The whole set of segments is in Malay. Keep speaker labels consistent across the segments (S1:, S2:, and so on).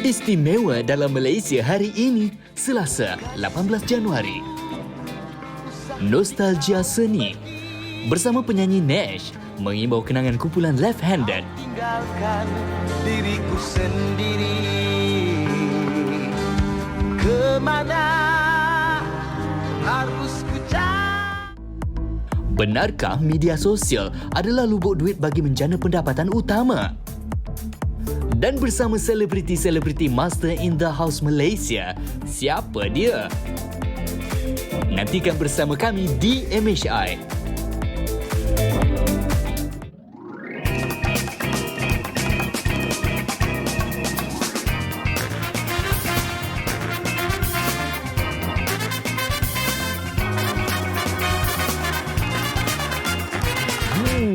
S1: Istimewa dalam Malaysia hari ini, Selasa, 18 Januari. Nostalgia seni. Bersama penyanyi Nash, mengimbau kenangan kumpulan Left-Handed.
S2: Tinggalkan diriku sendiri. Kemana harus ku cari?
S1: Benarkah media sosial adalah lubuk duit bagi menjana pendapatan utama? Dan bersama selebriti-selebriti Master in the House Malaysia, siapa dia? Nantikan bersama kami di MHI.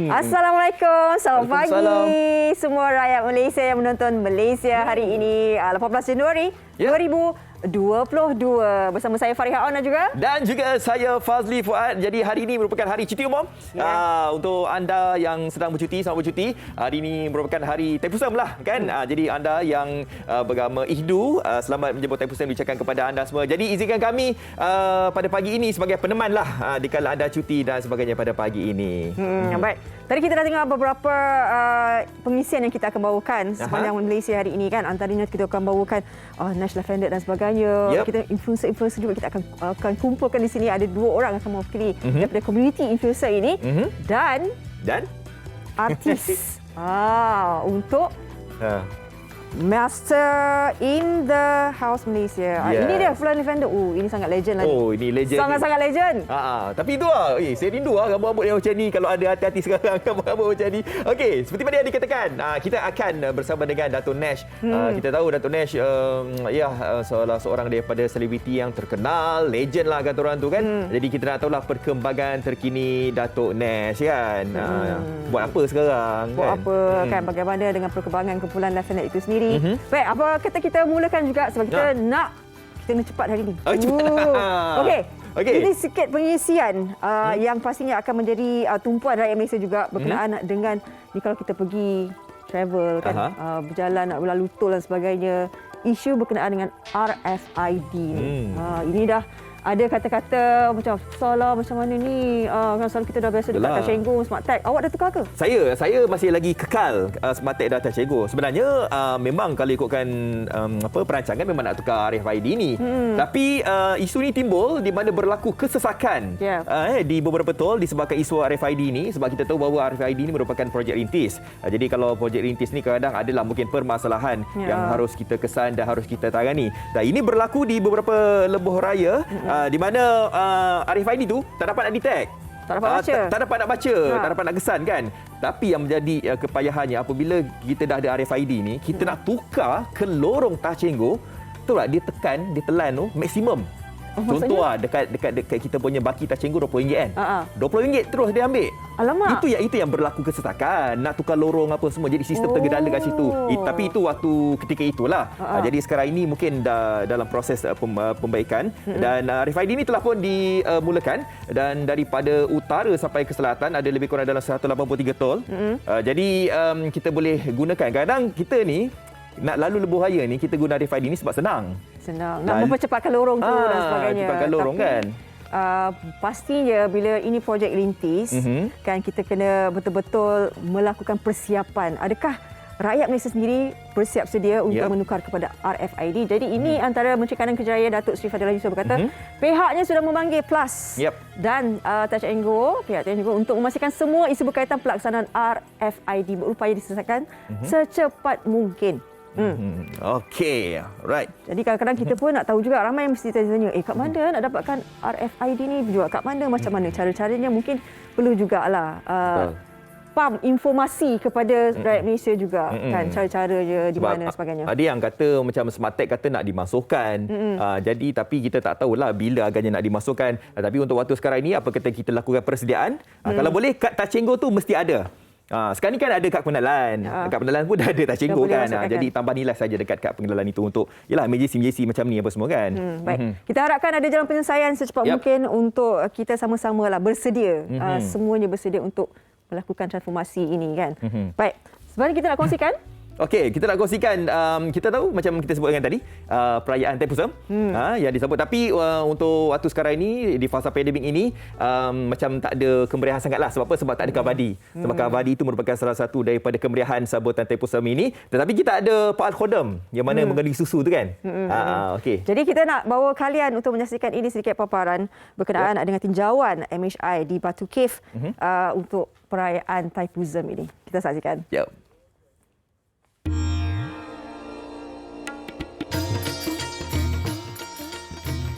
S3: Assalamualaikum, selamat pagi semua rakyat Malaysia yang menonton Malaysia hari ini 18 Januari 2022 bersama saya Fariha Ona juga
S4: dan juga saya Fazli Fuad. Jadi hari ini merupakan hari cuti umum. Untuk anda yang sedang bercuti, selamat bercuti. Hari ini merupakan hari Taipusam lah kan. Jadi anda yang beragama Hindu, selamat menyambut Taipusam diucapkan kepada anda semua. Jadi izinkan kami pada pagi ini sebagai peneman lah dikala anda cuti dan sebagainya pada pagi ini.
S3: Baik. Tadi kita dah tengok beberapa pengisian yang kita akan bawakan sepanjang Malaysia hari ini kan. Antaranya kita akan bawakan Nash Left-Handed dan sebagainya. Kita influencer-influencer juga kita akan kumpulkan di sini. Ada 2 orang akan mewakili daripada community influencer ini dan artis untuk Master in the House Malaysia. Ini dia Fulan Left-Handed. Ini sangat legend lagi.
S4: Oh, ini legend.
S3: Sangat-sangat legend.
S4: Tapi itu saya rindu rambut-rambut yang macam ni. Kalau ada hati-hati sekarang rambut-rambut macam ni. Okey, seperti mana yang dikatakan, kita akan bersama dengan Dato' Nash. Kita tahu Dato' Nash salah seorang daripada selebriti yang terkenal, legend lah kata orang tu kan. Jadi kita nak tahulah perkembangan terkini Dato' Nash kan. Buat apa sekarang?
S3: Buat apa kan? Bagaimana dengan perkembangan kumpulan Left-Handed itu sendiri? Baik, apa kata kita mulakan juga sebab kita nak cepat hari ini. Okey. Ini sikit pengisian yang pastinya akan menjadi tumpuan rakyat Malaysia juga berkenaan dengan ni kalau kita pergi travel kan, berjalan nak berlalu tol dan sebagainya, isu berkenaan dengan RFID ni. Ini dah ada kata-kata macam salah macam mana ni, kan selalu kita dah biasa dekat Touch 'n Go, Smart Tag. Awak dah tukar ke?
S4: Saya masih lagi kekal Smart Tag dan Touch 'n Go. Sebenarnya memang kalau ikutkan perancangan memang nak tukar RFID ni. Tapi isu ni timbul di mana berlaku kesesakan di beberapa tol disebabkan isu RFID ni, sebab kita tahu bahawa RFID ni merupakan projek rintis. Jadi kalau projek rintis ni kadang adalah mungkin permasalahan yang harus kita kesan dan harus kita tangani. Dan ini berlaku di beberapa lebuh raya di mana RFID tu tak dapat nak detect.
S3: Tak dapat baca.
S4: Tak dapat nak baca, tak dapat nak kesan kan. Tapi yang menjadi kepayahannya apabila kita dah ada RFID ni, kita nak tukar ke lorong Touch 'n Go, tu lah dia tekan, dia telan tu maksimum. Contoh dekat kita punya baki Touch 'n Go RM20 kan. RM20 terus dia ambil.
S3: Alamak.
S4: Itu yang berlaku kesesakan. Nak tukar lorong apa semua. Jadi sistem tergedala kat situ. Tapi itu waktu ketika itulah. Jadi sekarang ini mungkin dalam proses pembaikan. Dan RFID ini telah pun dimulakan. Dan daripada utara sampai ke selatan ada lebih kurang dalam 183 tol. Jadi kita boleh gunakan. Kadang kita ni nak lalu lebuh raya ni kita guna RFID ni sebab senang.
S3: Nak mempercepatkan lorong tu dan sebagainya.
S4: Cepatkan lorong kan.
S3: Pastinya bila ini projek rintis kan kita kena betul-betul melakukan persiapan. Adakah rakyat Malaysia sendiri bersiap sedia untuk menukar kepada RFID? Jadi ini antara Menteri Kanan Kejayaan Datuk Seri Fadilah Yusof berkata pihaknya sudah memanggil PLUS dan Touch 'n Go, pihak Touch 'n Go untuk memastikan semua isu berkaitan pelaksanaan RFID berupaya diselesaikan secepat mungkin.
S4: Okey, right.
S3: Jadi kadang-kadang kita pun nak tahu juga, ramai yang mesti tanya, kat mana nak dapatkan RFID ni, jual kat mana, macam mana cara-caranya, mungkin perlu jugalah pam informasi kepada rakyat Malaysia juga kan, cara-caranya di mana sebagainya.
S4: Ada yang kata macam Smart Tag kata nak dimasukkan. Jadi tapi kita tak tahulah bila agaknya nak dimasukkan. Tapi untuk waktu sekarang ini apa kata kita lakukan persediaan. Kalau boleh kad Touch 'n Go tu mesti ada. Sekarang ni kan ada kad pengenalan. Kad pengenalan pun dah ada Touch 'n Go kan. Jadi tambah nilai saja dekat kad pengenalan itu untuk emergency macam ni apa semua kan.
S3: Baik. Kita harapkan ada jalan penyelesaian secepat mungkin untuk kita sama-sama lah bersedia. Semuanya bersedia untuk melakukan transformasi ini kan. Baik. Sebenarnya kita nak kongsikan
S4: Okey, kita nak kongsikan, kita tahu macam kita sebutkan tadi, perayaan Thaipusam yang disambut. Tapi untuk waktu sekarang ini, di fasa pandemik ini, macam tak ada kemeriahan sangatlah. Sebab apa? Sebab tak ada Kavadi. Sebab Kavadi itu merupakan salah satu daripada kemeriahan sambutan Thaipusam ini. Tetapi kita ada Pak Al-Khodam yang mana mengandung susu tu kan? Okey.
S3: Jadi kita nak bawa kalian untuk menyaksikan ini sedikit paparan berkenaan dengan tinjauan MHI di Batu Cave untuk perayaan Thaipusam ini. Kita saksikan.
S4: Yep.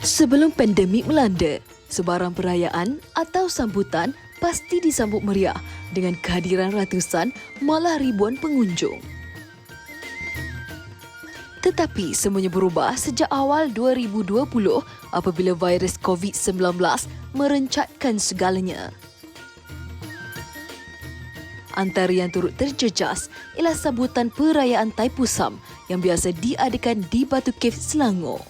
S5: Sebelum pandemik melanda, sebarang perayaan atau sambutan pasti disambut meriah dengan kehadiran ratusan malah ribuan pengunjung. Tetapi semuanya berubah sejak awal 2020 apabila virus COVID-19 merencatkan segalanya. Antara yang turut terjejas ialah sambutan perayaan Thaipusam yang biasa diadakan di Batu Cave, Selangor.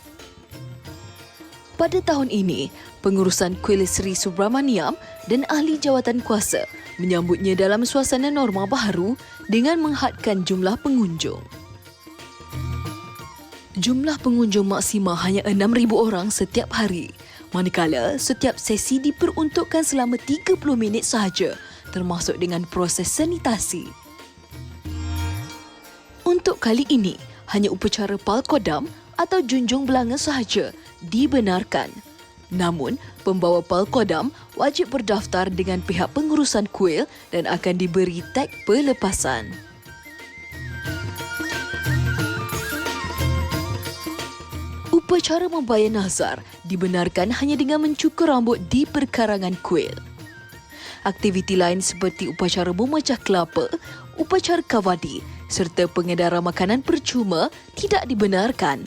S5: Pada tahun ini, pengurusan Kuil Sri Subramaniam dan ahli jawatan kuasa menyambutnya dalam suasana norma baharu dengan menghadkan jumlah pengunjung. Jumlah pengunjung maksima hanya 6,000 orang setiap hari, manakala setiap sesi diperuntukkan selama 30 minit sahaja, termasuk dengan proses sanitasi. Untuk kali ini, hanya upacara Palkodam atau junjung belanga sahaja dibenarkan. Namun, pembawa Palkodam wajib berdaftar dengan pihak pengurusan kuil dan akan diberi tag pelepasan. Upacara membayar nazar dibenarkan hanya dengan mencukur rambut di perkarangan kuil. Aktiviti lain seperti upacara memecah kelapa, upacara kavadi serta pengedaran makanan percuma tidak dibenarkan.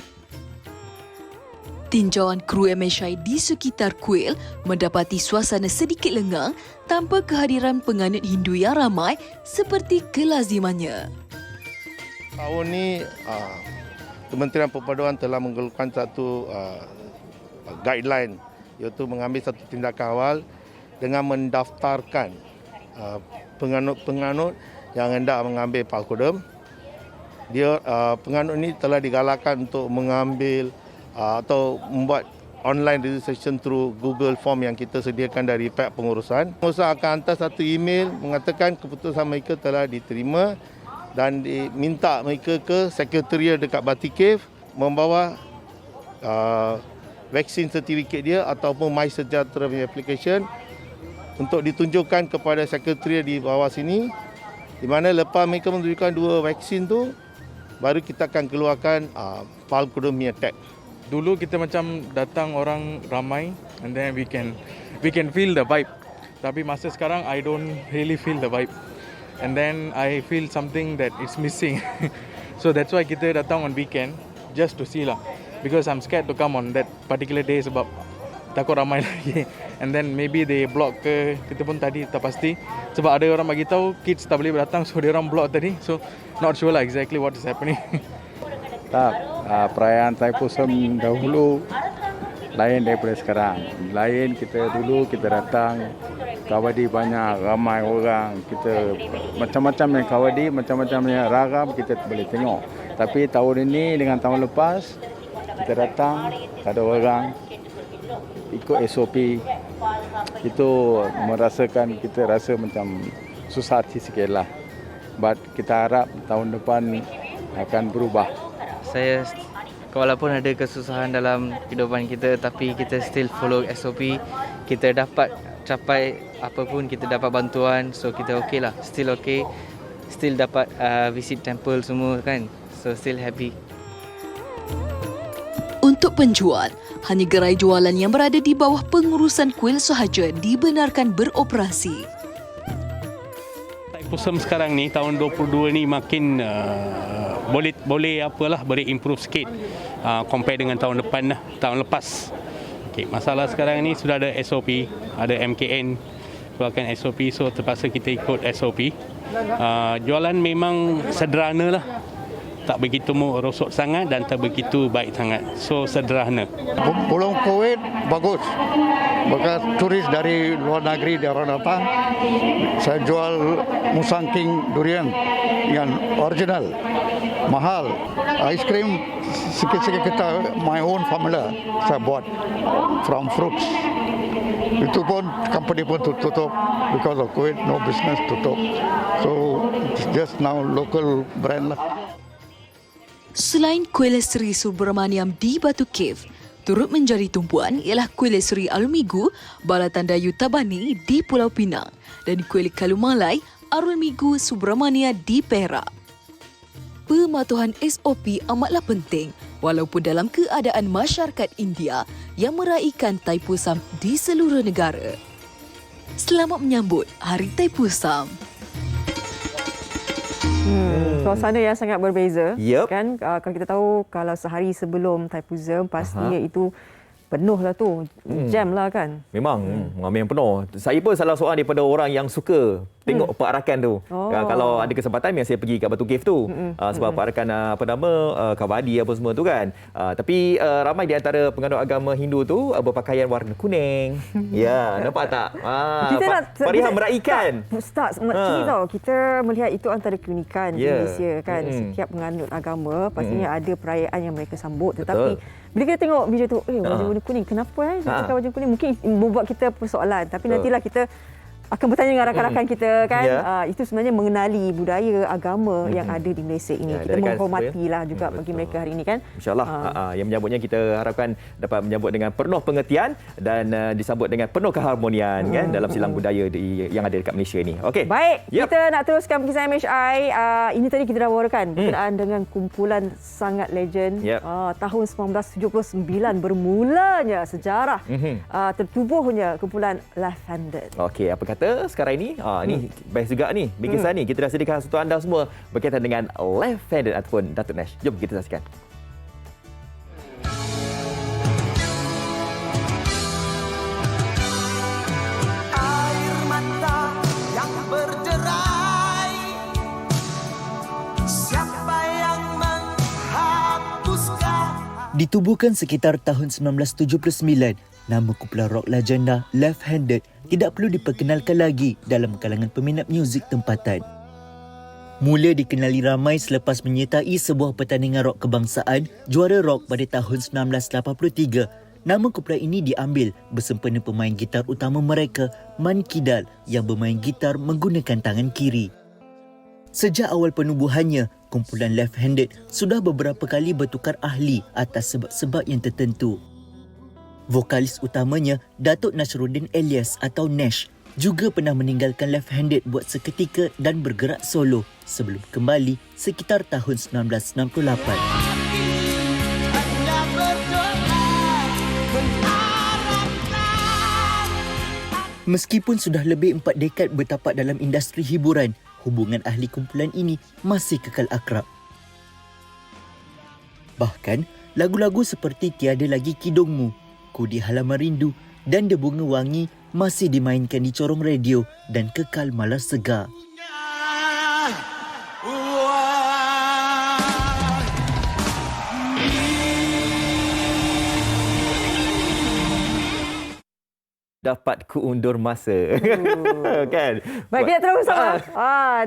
S5: Tinjauan kru MHI di sekitar kuil mendapati suasana sedikit lengang tanpa kehadiran penganut Hindu yang ramai seperti kelazimannya.
S6: Tahun ini Kementerian Perpaduan telah mengeluarkan satu guideline, iaitu mengambil satu tindakan awal dengan mendaftarkan penganut-penganut yang hendak mengambil Palkodam. Penganut ini telah digalakkan untuk mengambil atau membuat online registration through Google Form yang kita sediakan dari pihak pengurusan. Pengurusan akan hantar satu email mengatakan keputusan mereka telah diterima dan diminta mereka ke sekretariat dekat Batu Cave membawa vaksin sertifikat dia ataupun MySejahtera punya application untuk ditunjukkan kepada sekretariat di bawah sini, di mana lepas mereka menunjukkan 2 vaksin tu, baru kita akan keluarkan Palkodam punya tag.
S7: Dulu kita macam datang orang ramai and then we can feel the vibe. Tapi masa sekarang I don't really feel the vibe. And then I feel something that is missing. So that's why kita datang on weekend just to see lah. Because I'm scared to come on that particular day sebab takut ramai lagi. And then maybe they block ke, kita pun tadi tak pasti. Sebab ada orang bagi tahu kids tak boleh datang, so dia orang block tadi. So not sure lah exactly what is happening.
S8: Perayaan Thaipusam dahulu lain daripada sekarang. Lain kita dulu kita datang, kawadi banyak, ramai orang. Kita macam-macam yang kawadi, macam-macam yang ragam kita boleh tengok. Tapi tahun ini dengan tahun lepas, kita datang, tak ada orang, ikut SOP. Itu merasakan, kita rasa macam susah hati sikit lah. But kita harap tahun depan akan berubah.
S9: Saya walaupun ada kesusahan dalam kehidupan kita, tapi kita still follow SOP. Kita dapat capai apapun, kita dapat bantuan, so kita okey lah, still okey. Still dapat visit temple semua kan, so still happy.
S5: Untuk penjual, hanya gerai jualan yang berada di bawah pengurusan kuil sahaja dibenarkan beroperasi.
S10: Thaipusam sekarang ni tahun 22 ni makin boleh improve sikit compare dengan tahun depan lah, tahun lepas. Okay, masalah sekarang ni sudah ada SOP, ada MKN keluarkan SOP, so terpaksa kita ikut SOP. Jualan memang sederhana lah, tak begitu rosot sangat dan tak begitu baik sangat, so sederhana.
S11: Pulau Kuwait bagus, bekas turis dari luar negeri dia orang datang. Saya jual musang king durian yang original. mahal. Ice cream sikit-sikit kita my own formula saya buat from fruits. Itu pun company pun tutup because of COVID, no business tutup. So it's just now local brand lah.
S5: Selain kuih leseri Subramaniam di Batu Cave, turut menjadi tumpuan ialah kuih leseri Alumigu Balatan Dayu Tabani di Pulau Pinang dan kuih Kalumalai Alumigu Subramania di Perak. Pematuhan SOP amatlah penting walaupun dalam keadaan masyarakat India yang meraihkan Thaipusam di seluruh negara. Selamat menyambut Hari Thaipusam.
S3: Suasana yang sangat berbeza.
S4: Yup.
S3: Kan kalau kita tahu kalau sehari sebelum Thaipusam pastinya itu penuh lah tu. Jam lah kan.
S4: Memang penuh. Saya pun salah seorang daripada orang yang suka tengok perarakan tu. Kalau ada kesempatan biasa saya pergi kat Batu Cave tu. Sebab perarakan Kavadi apa semua tu kan. Tapi ramai di antara penganut agama Hindu tu berpakaian warna kuning. Ya, nampak tak? Parihan meraihkan.
S3: Ustaz, macam tau. Kita melihat itu antara keunikan di Malaysia kan. Setiap penganut agama pastinya ada perayaan yang mereka sambut. Tetapi bila kita tengok video tu, baju warna kuning, kenapa dia pakai baju kuning? Mungkin membuat kita persoalan. Tapi nantilah kita akan bertanya dengan rakan-rakan kita kan. Itu sebenarnya mengenali budaya agama yang ada di Malaysia ini. Kita menghormatilah juga bagi mereka hari ini kan.
S4: InsyaAllah. Yang menyambutnya kita harapkan dapat menyambut dengan penuh pengertian dan disambut dengan penuh keharmonian kan dalam silang budaya yang ada dekat Malaysia ini. Okey.
S3: Baik, kita nak teruskan perkisah MHI. Ini tadi kita dah wawarkan berkenaan dengan kumpulan sangat legend. Tahun 1979 bermulanya sejarah tertubuhnya kumpulan Left Handed.
S4: Okey, apa kata sekarang ini? Ini best juga ni. Bikisan ni kita dah sediakan untuk anda semua berkaitan dengan Left Handed ataupun Datuk Nash. Jom kita saksikan.
S2: Air mata yang berderai, siapa yang menghapuskan?
S1: Ditubuhkan sekitar tahun 1979, nama kumpulan rock legenda Left Handed tidak perlu diperkenalkan lagi dalam kalangan peminat muzik tempatan. Mula dikenali ramai selepas menyertai sebuah pertandingan rock kebangsaan juara rock pada tahun 1983. Nama kumpulan ini diambil bersempena pemain gitar utama mereka, Man Kidal, yang bermain gitar menggunakan tangan kiri. Sejak awal penubuhannya, kumpulan Left Handed sudah beberapa kali bertukar ahli atas sebab-sebab yang tertentu. Vokalis utamanya, Datuk Nasruddin Elias atau Nash, juga pernah meninggalkan Left Handed buat seketika dan bergerak solo sebelum kembali sekitar tahun 1968. Meskipun sudah lebih 4 dekad bertapak dalam industri hiburan, hubungan ahli kumpulan ini masih kekal akrab. Bahkan, lagu-lagu seperti Tiada Lagi Kidungmu, Ku di Halaman Rindu dan Debunga Wangi masih dimainkan di corong radio dan kekal malas segar.
S4: Dapat kuundur masa. Kan?
S3: Baik, kita terus bersama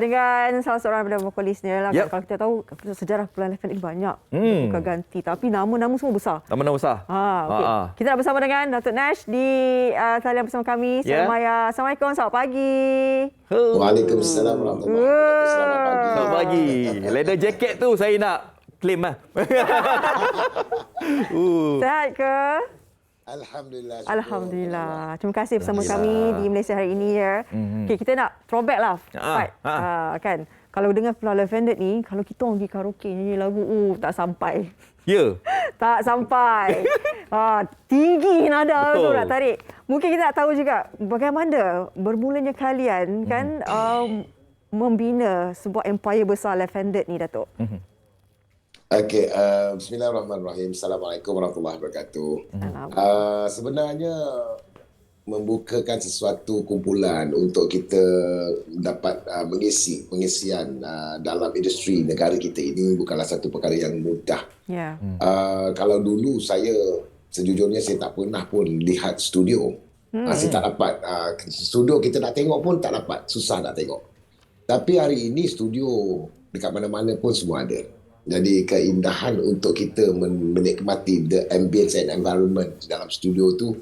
S3: dengan salah seorang daripada vokalisnya lah.
S4: Yep.
S3: Kalau kita tahu sejarah kumpulan Left Handed banyak bukan ganti, tapi nama-nama semua besar.
S4: Nama-nama besar.
S3: Okay. Kita nak bersama dengan Datuk Nash di talian bersama kami. Maya. Assalamualaikum, selamat pagi.
S12: Waalaikumsalam warahmatullahi wabarakatuh. Selamat pagi.
S4: Selamat pagi. Leather jacket tu saya nak claim lah.
S3: Sehat ke?
S12: Alhamdulillah.
S3: Alhamdulillah. Terima kasih bersama kami di Malaysia hari ini ya. Okay, kita nak throwback lah. Kan. Kalau dengar Pulau Left Handed ni, kalau kita orang pergi karaoke nyanyi lagu, tak sampai.
S4: Ya.
S3: Tak sampai. Tinggi nada tu nak tarik. Mungkin kita nak tahu juga bagaimana bermulanya kalian kan membina sebuah empire besar Left Handed ni, Datuk.
S12: Okey, bismillahirrahmanirrahim. Assalamualaikum warahmatullahi wabarakatuh. Sebenarnya membukakan sesuatu kumpulan untuk kita dapat mengisi pengisian dalam industri negara kita ini bukanlah satu perkara yang mudah. Kalau dulu sejujurnya saya tak pernah pun lihat studio. Saya tak dapat studio kita nak tengok pun tak dapat, susah nak tengok. Tapi hari ini studio dekat mana-mana pun semua ada. Jadi keindahan untuk kita menikmati the ambience and environment dalam studio tu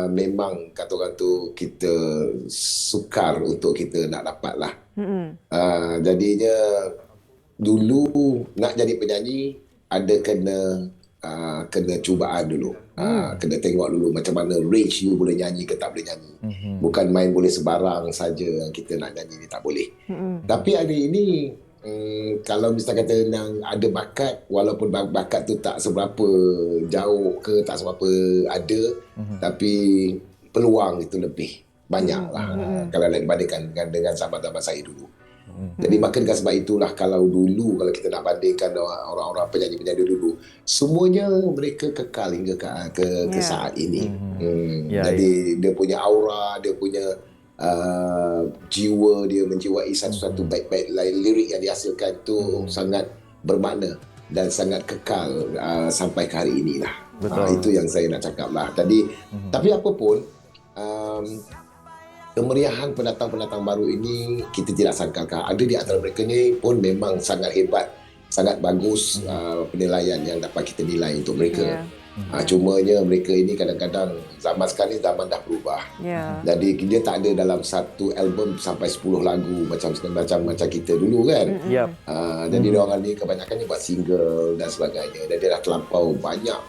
S12: memang kata orang tu kita sukar untuk kita nak dapat lah. Jadinya dulu nak jadi penyanyi ada kena cubaan dulu. Kena tengok dulu macam mana range you boleh nyanyi ke tak boleh nyanyi. Bukan main boleh sebarang saja yang kita nak nyanyi ni, tak boleh. Tapi hari ini kalau misalnya kata yang ada bakat, walaupun bakat tu tak seberapa jauh ke, tak seberapa ada, tapi peluang itu lebih banyak lah kalau dibandingkan dengan zaman-zaman saya dulu. Jadi maka dengan sebab itulah kalau dulu kita nak bandingkan orang-orang penyanyi-penyanyi dulu, semuanya mereka kekal hingga ke saat ini. Jadi dia punya aura, dia punya jiwa, dia menjiwai satu-satu baik-baik lirik yang dihasilkan tu sangat bermakna dan sangat kekal sampai ke hari inilah. Itu yang saya nak cakap lah. Tapi apa pun kemeriahan pendatang-pendatang baru ini kita tidak sangkakan. Ada di antara mereka ni pun memang sangat hebat, sangat bagus penilaian yang dapat kita nilai untuk mereka. Cumanya mereka ini kadang-kadang zaman sekarang ni zaman dah berubah. Jadi dia tak ada dalam satu album sampai 10 lagu macam kita dulu kan. Jadi orang ni kebanyakannya buat single dan sebagainya. Dan dia dah terlampau banyak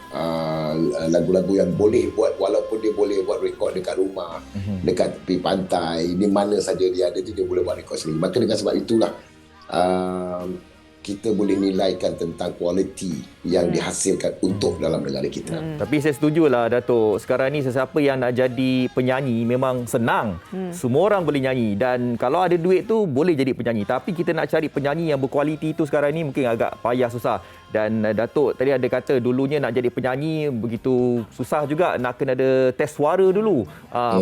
S12: lagu-lagu yang boleh buat, walaupun dia boleh buat rekod dekat rumah, dekat tepi pantai, di mana saja dia ada tu dia boleh buat rekod sendiri. Maka dengan sebab itulah kita boleh nilaikan tentang kualiti yang dihasilkan untuk dalam negara kita.
S4: Tapi saya setujulah Datuk, sekarang ni sesiapa yang nak jadi penyanyi memang senang. Semua orang boleh nyanyi dan kalau ada duit tu boleh jadi penyanyi. Tapi kita nak cari penyanyi yang berkualiti tu sekarang ni mungkin agak payah, susah. Dan Datuk tadi ada kata dulunya nak jadi penyanyi begitu susah juga, nak kena ada test suara dulu.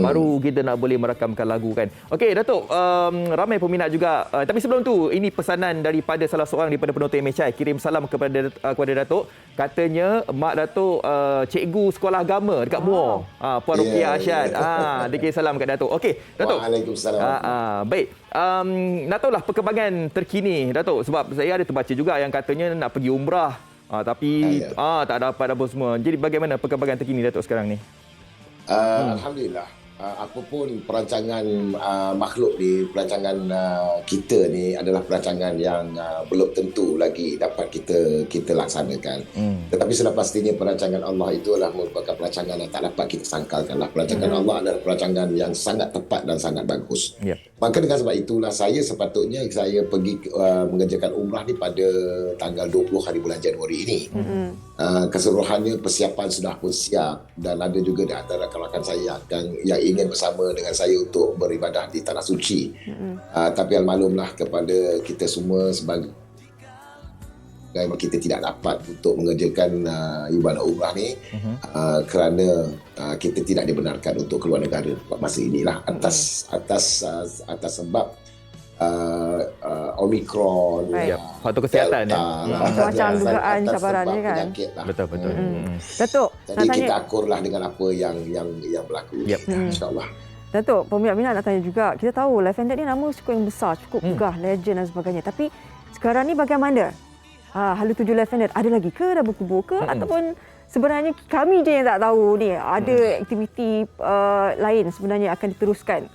S4: Baru kita nak boleh merakamkan lagu kan. Okey Datuk, ramai peminat juga. Tapi sebelum tu, ini pesanan daripada salah seorang daripada penonton MHI, kirim salam kepada Datuk. Katanya mak Datuk cikgu sekolah agama dekat Muar. Puan Rukiah Asyad. Dia kirim salam kat Datuk. Okey Datuk.
S12: Waalaikumsalam.
S4: Baik. Nak tahulah perkembangan terkini Datuk, sebab saya ada terbaca juga yang katanya nak pergi umrah tapi tak dapat apa semua. Jadi bagaimana perkembangan terkini Datuk sekarang ni?
S12: Alhamdulillah. Apapun perancangan makhluk ni, perancangan kita ni adalah perancangan yang belum tentu lagi dapat kita laksanakan. Tetapi sudah pastinya perancangan Allah itu adalah merupakan perancangan yang tak dapat kita sangkalkan lah. Perancangan Allah adalah perancangan yang sangat tepat dan sangat bagus. Maka dengan sebab itulah saya sepatutnya saya pergi mengerjakan umrah ni pada tanggal 20 hari bulan Januari ini. Keseluruhannya persiapan sudah pun siap dan ada juga di antara rakan saya yang ingin bersama dengan saya untuk beribadah di Tanah Suci. Tapi almaklumlah kepada kita semua sebagai kita tidak dapat untuk mengerjakan ibadah umrah ni kerana kita tidak dibenarkan untuk keluar negara masa inilah atas sebab Omicron,
S4: faktor kesihatan
S3: macam-macam dugaan cabaran ni kan.
S4: Betul.
S3: Datuk,
S12: jadi kita akurlah dengan apa yang berlaku. InsyaAllah.
S3: Datuk, peminat-peminat nak tanya juga. Kita tahu Lavender ni nama cukup yang besar, cukup megah, legend dan sebagainya. Tapi sekarang ni bagaimana? Hala Tuju Lavender ada lagi ke, dah berkubur ke, ataupun sebenarnya kami je yang tak tahu ni ada aktiviti lain sebenarnya akan diteruskan?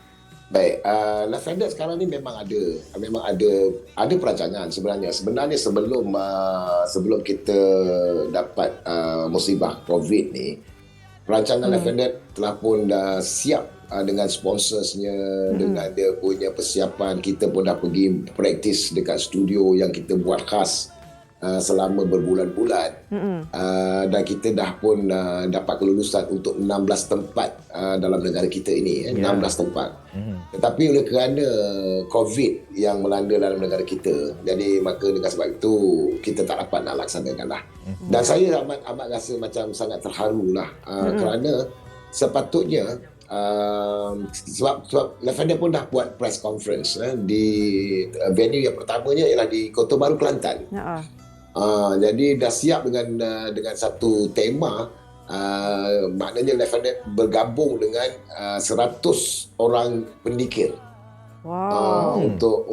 S12: Baik, Lavender sekarang ni memang ada perancangan sebenarnya. Sebenarnya sebelum kita dapat musibah COVID ni, perancangan Lavender telah pun dah siap dengan sponsorsnya, dengan dia punya persiapan. Kita pun dah pergi praktis dekat studio yang kita buat khas selama berbulan-bulan. Dan kita dah pun dapat kelulusan untuk 16 tempat dalam negara kita ini, 16 tempat. Tetapi oleh kerana COVID yang melanda dalam negara kita, jadi maka dengan sebab itu kita tak dapat nak laksanakan lah. Dan saya amat rasa macam sangat terharu lah kerana sepatutnya sebab Lavender pun dah buat press conference di venue yang pertamanya ialah di Kota Baru, Kelantan. Jadi dah siap dengan satu tema, maknanya Lavender bergabung dengan 100 orang pendikir Untuk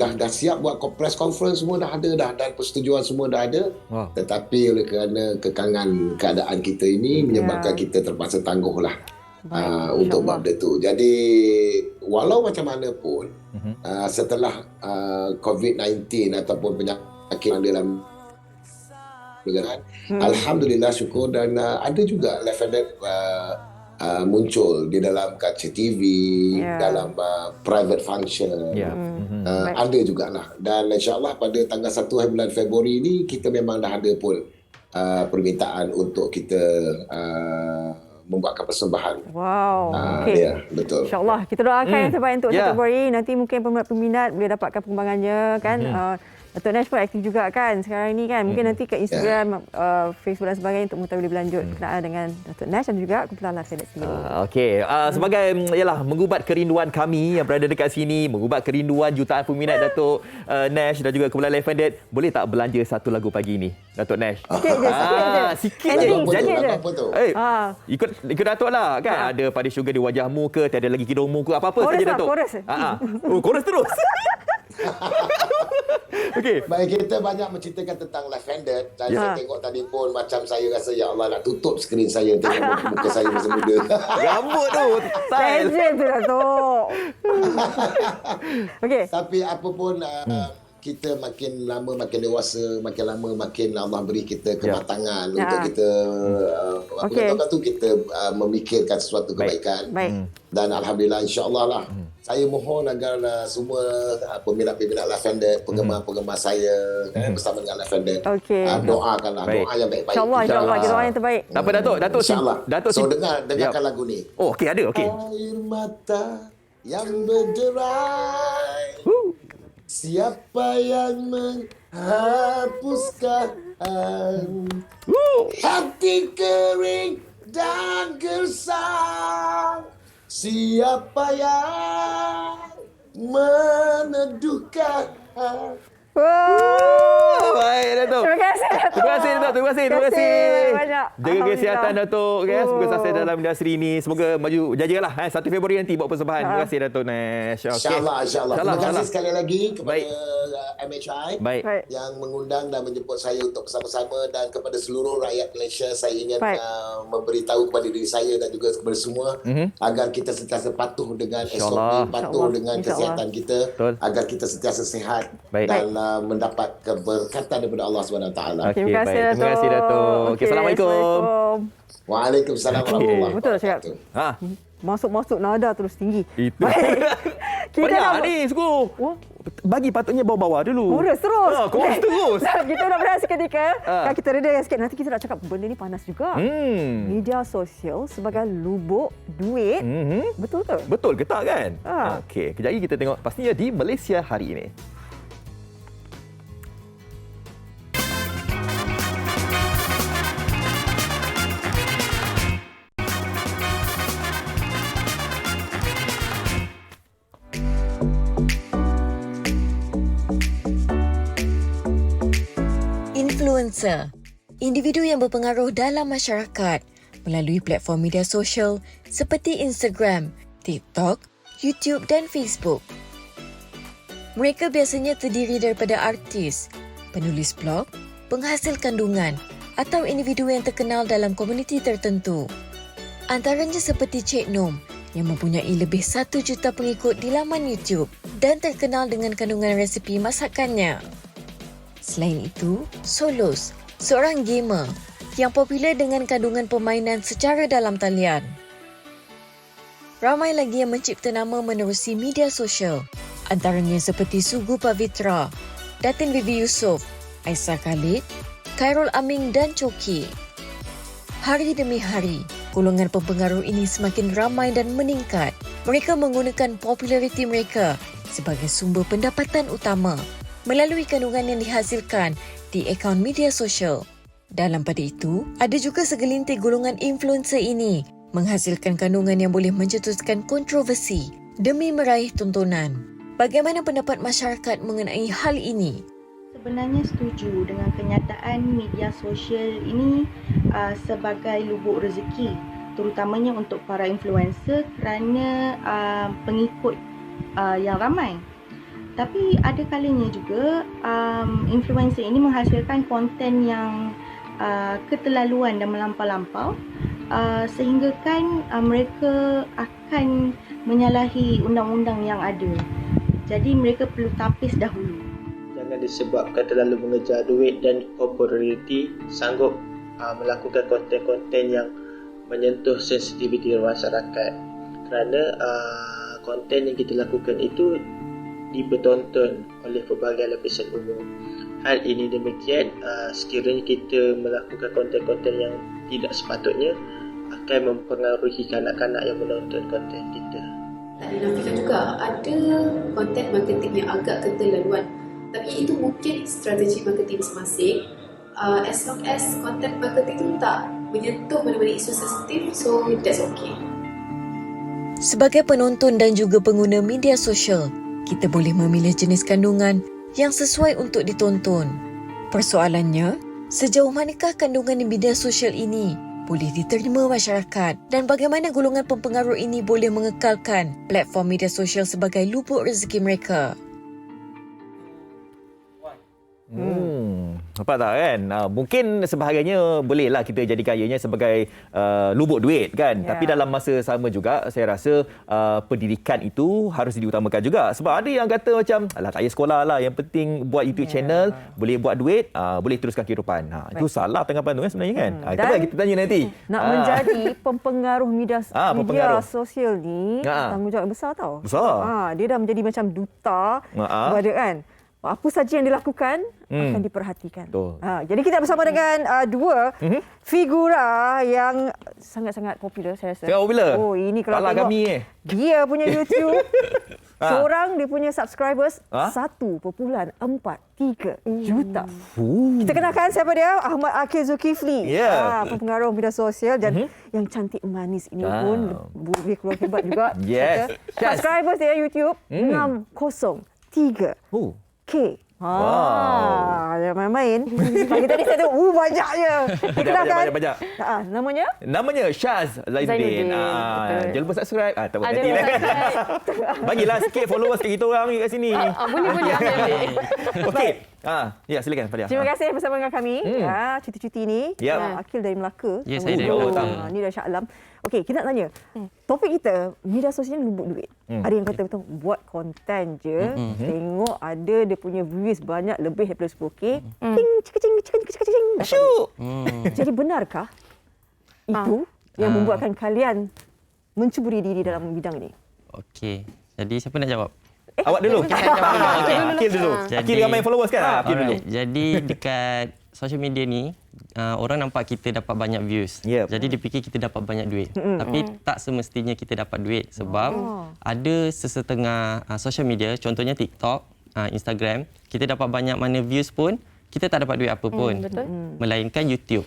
S12: dah siap buat press conference, semua dah ada dah, dan persetujuan semua dah ada. Tetapi oleh kerana kekangan keadaan kita ini menyebabkan kita terpaksa tangguhlah untuk bab itu. Jadi walau macam mana pun setelah COVID-19 ataupun penyakit dalam alhamdulillah, syukur, dan ada juga left-handed muncul di dalam kaca TV, dalam private function, ada jugalah. Dan insyaAllah pada tanggal 1 bulan Februari ini kita memang dah ada pun permintaan untuk kita membuatkan persembahan.
S3: Wow.
S12: Ya, betul.
S3: InsyaAllah kita doakan yang terbaik untuk Februari. Nanti mungkin peminat boleh dapatkan pengembangannya kan. Datuk Nash pun aktif juga kan sekarang ini kan. Mungkin nanti ke Instagram, Facebook dan sebagainya untuk mengetahui lebih lanjut berkenaan dengan Datuk Nash dan juga kumpulan Lafayette sendiri.
S4: Sebagai mengubat kerinduan kami yang berada dekat sini, mengubat kerinduan jutaan peminat Datuk Nash dan juga kumpulan Lafayette, boleh tak belanja satu lagu pagi ini, Datuk Nash? Sikit je.
S12: Apa tu?
S4: Ikut Datuk lah kan. Ada pada syurga di wajahmu ke, tiada lagi hidungmu ke, apa-apa saja Datuk. Chorus terus.
S12: Baik, kita banyak menceritakan tentang left-handed dan saya tengok tadi pun macam saya rasa ya Allah nak tutup skrin saya tengok muka saya masa muda.
S4: Rambut tu style.
S3: Legend tu Datuk.
S12: Tapi apa pun kita makin lama makin dewasa, makin lama makin Allah beri kita kematangan untuk kita kita memikirkan sesuatu kebaikan. Dan alhamdulillah, insya-Allah lah. Saya mohon agar semua peminat-peminat Lafayette, penggemar-penggemar saya bersama dengan Lafayette, doakanlah doa yang baik-baik.
S3: InsyaAllah kita doa yang terbaik.
S4: Apa Datuk?
S12: So dengarkan lagu ni.
S4: Ada.
S12: Air mata yang berderai, siapa yang menghapuskan, hati kering dan gersang, siapa yang meneduhkan.
S4: Baik Datuk.
S3: Terima kasih Datuk.
S4: Terima kasih.
S3: Banyak.
S4: Jaga kesihatan Datuk. Semoga sukses dalam industri ini. Semoga maju jajalah 1 Februari nanti buat persembahan. Terima kasih Datuk Nash.
S12: InsyaAllah. Terima kasih sekali lagi kepada MHI yang mengundang dan menjemput saya untuk bersama-sama, dan kepada seluruh rakyat Malaysia saya ingin memberitahu kepada diri saya dan juga kepada semua agar kita sentiasa patuh dengan SOP, patuh dengan kesihatan kita, agar kita sentiasa sihat dan mendapat keberkatan daripada Allah SWT.
S3: Terima kasih
S4: Datuk. Assalamualaikum.
S12: Waalaikumsalam warahmatullahi wabarakatuh.
S3: Betul cakap. Masuk nada terus tinggi.
S4: Itu.
S3: Kita
S4: banyak ni suku. Bagi patutnya bawah-bawah dulu.
S3: Chorus terus.
S4: Chorus terus.
S3: Kita nak berehat seketika. Kita reda sikit. Nanti kita nak cakap benda ni panas juga. Media sosial sebagai lubuk duit. Betul ke?
S4: Betul ke tak kan? Okey, kejap lagi kita tengok pastinya di Malaysia hari ini.
S5: Influencer, individu yang berpengaruh dalam masyarakat melalui platform media sosial seperti Instagram, TikTok, YouTube dan Facebook. Mereka biasanya terdiri daripada artis, penulis blog, penghasil kandungan atau individu yang terkenal dalam komuniti tertentu. Antaranya seperti Cik Nom yang mempunyai lebih 1 juta pengikut di laman YouTube dan terkenal dengan kandungan resipi masakannya. Selain itu, Solos, seorang gamer yang popular dengan kandungan permainan secara dalam talian. Ramai lagi yang mencipta nama menerusi media sosial, antaranya seperti Sugu Pavitra, Datin Bibi Yusof, Aisyah Khalid, Khairul Aming dan Choki. Hari demi hari, golongan pempengaruh ini semakin ramai dan meningkat. Mereka menggunakan populariti mereka sebagai sumber pendapatan utama melalui kandungan yang dihasilkan di akaun media sosial. Dalam pada itu, ada juga segelintir golongan influencer ini menghasilkan kandungan yang boleh mencetuskan kontroversi demi meraih tontonan. Bagaimana pendapat masyarakat mengenai hal ini?
S13: Sebenarnya setuju dengan kenyataan media sosial ini sebagai lubuk rezeki, terutamanya untuk para influencer kerana pengikut yang ramai. Tapi ada kalanya juga influencer ini menghasilkan konten yang keterlaluan dan melampau-lampau, sehingga kan mereka akan menyalahi undang-undang yang ada. Jadi mereka perlu tapis dahulu.
S14: Jangan disebabkan terlalu mengejar duit dan populariti sanggup melakukan konten-konten yang menyentuh sensitiviti masyarakat. Kerana konten yang kita lakukan itu dipertonton oleh pelbagai lapisan umum. Hal ini demikian, sekiranya kita melakukan konten-konten yang tidak sepatutnya akan mempengaruhi kanak-kanak yang menonton konten kita.
S15: Tak dinafikan juga ada konten marketing yang agak keterlaluan. Tapi itu mungkin strategi marketing masing-masing. As long as konten marketing itu tak menyentuh mana-mana isu sensitif, so that's okay.
S5: Sebagai penonton dan juga pengguna media sosial, kita boleh memilih jenis kandungan yang sesuai untuk ditonton. Persoalannya, sejauh manakah kandungan di media sosial ini boleh diterima masyarakat dan bagaimana golongan pempengaruh ini boleh mengekalkan platform media sosial sebagai lubuk rezeki mereka?
S4: Nampak tak kan? Mungkin sebahagiannya bolehlah kita jadikan ianya sebagai lubuk duit kan.
S3: Ya.
S4: Tapi dalam masa sama juga saya rasa pendidikan itu harus diutamakan juga. Sebab ada yang kata macam alah tak payah sekolah lah, yang penting buat YouTube channel, boleh buat duit, boleh teruskan kehidupan. Itu salah tanggapan tu kan sebenarnya kan. Cuba kita tanya nanti.
S3: Nak menjadi pempengaruh media
S4: pempengaruh
S3: sosial ni tanggungjawab besar tau.
S4: Besar.
S3: Dia dah menjadi macam duta kepada kan. Apa saja yang dilakukan akan diperhatikan. Jadi kita bersama dengan dua figura yang sangat-sangat popular saya rasa.
S4: Popular?
S3: Oh, ini kalau
S4: Alah
S3: tengok
S4: kami
S3: dia punya YouTube, seorang dia punya subscribers 1.43 juta. Kita kenalkan siapa dia? Ahmad Akil Zulkifli. Pengaruh media sosial dan yang cantik manis ini pun boleh keluar hebat juga. Subscribers dia YouTube 603. K. Jangan main-main. Pagi tadi saya tengok, banyaknya. Kita kenalkan.
S4: Banyak.
S3: Namanya?
S4: Namanya Syaz Zainuddin. Jangan lupa subscribe. Tak apa, nanti lah. Bagilah sikit followers kat kita orang ni kat sini.
S3: Boleh.
S4: Okey. Ya, silakan Fadia.
S3: Terima kasih bersama dengan kami. Cuti-cuti ni. Akil dari Melaka.
S9: Ya, saya dari Melaka.
S3: Ni dari Shah Alam. Okey, kita nak tanya. Topik kita, media sosial ni lubuk duit. Ada yang kata betul, buat konten je. Tengok ada dia punya views banyak, lebih daripada 10K. Cing. Asyuk. Jadi benarkah itu yang membuatkan kalian mencuburi diri dalam bidang ini?
S9: Okey. Jadi siapa nak jawab?
S4: Awak dulu. Akil dulu. Akil ramai followers kan? Akil dulu.
S9: Jadi dekat social media ni, orang nampak kita dapat banyak views. Jadi dia fikir kita dapat banyak duit. Tapi tak semestinya kita dapat duit sebab ada sesetengah social media, contohnya TikTok, Instagram, kita dapat banyak mana views pun kita tak dapat duit apa pun. Melainkan YouTube.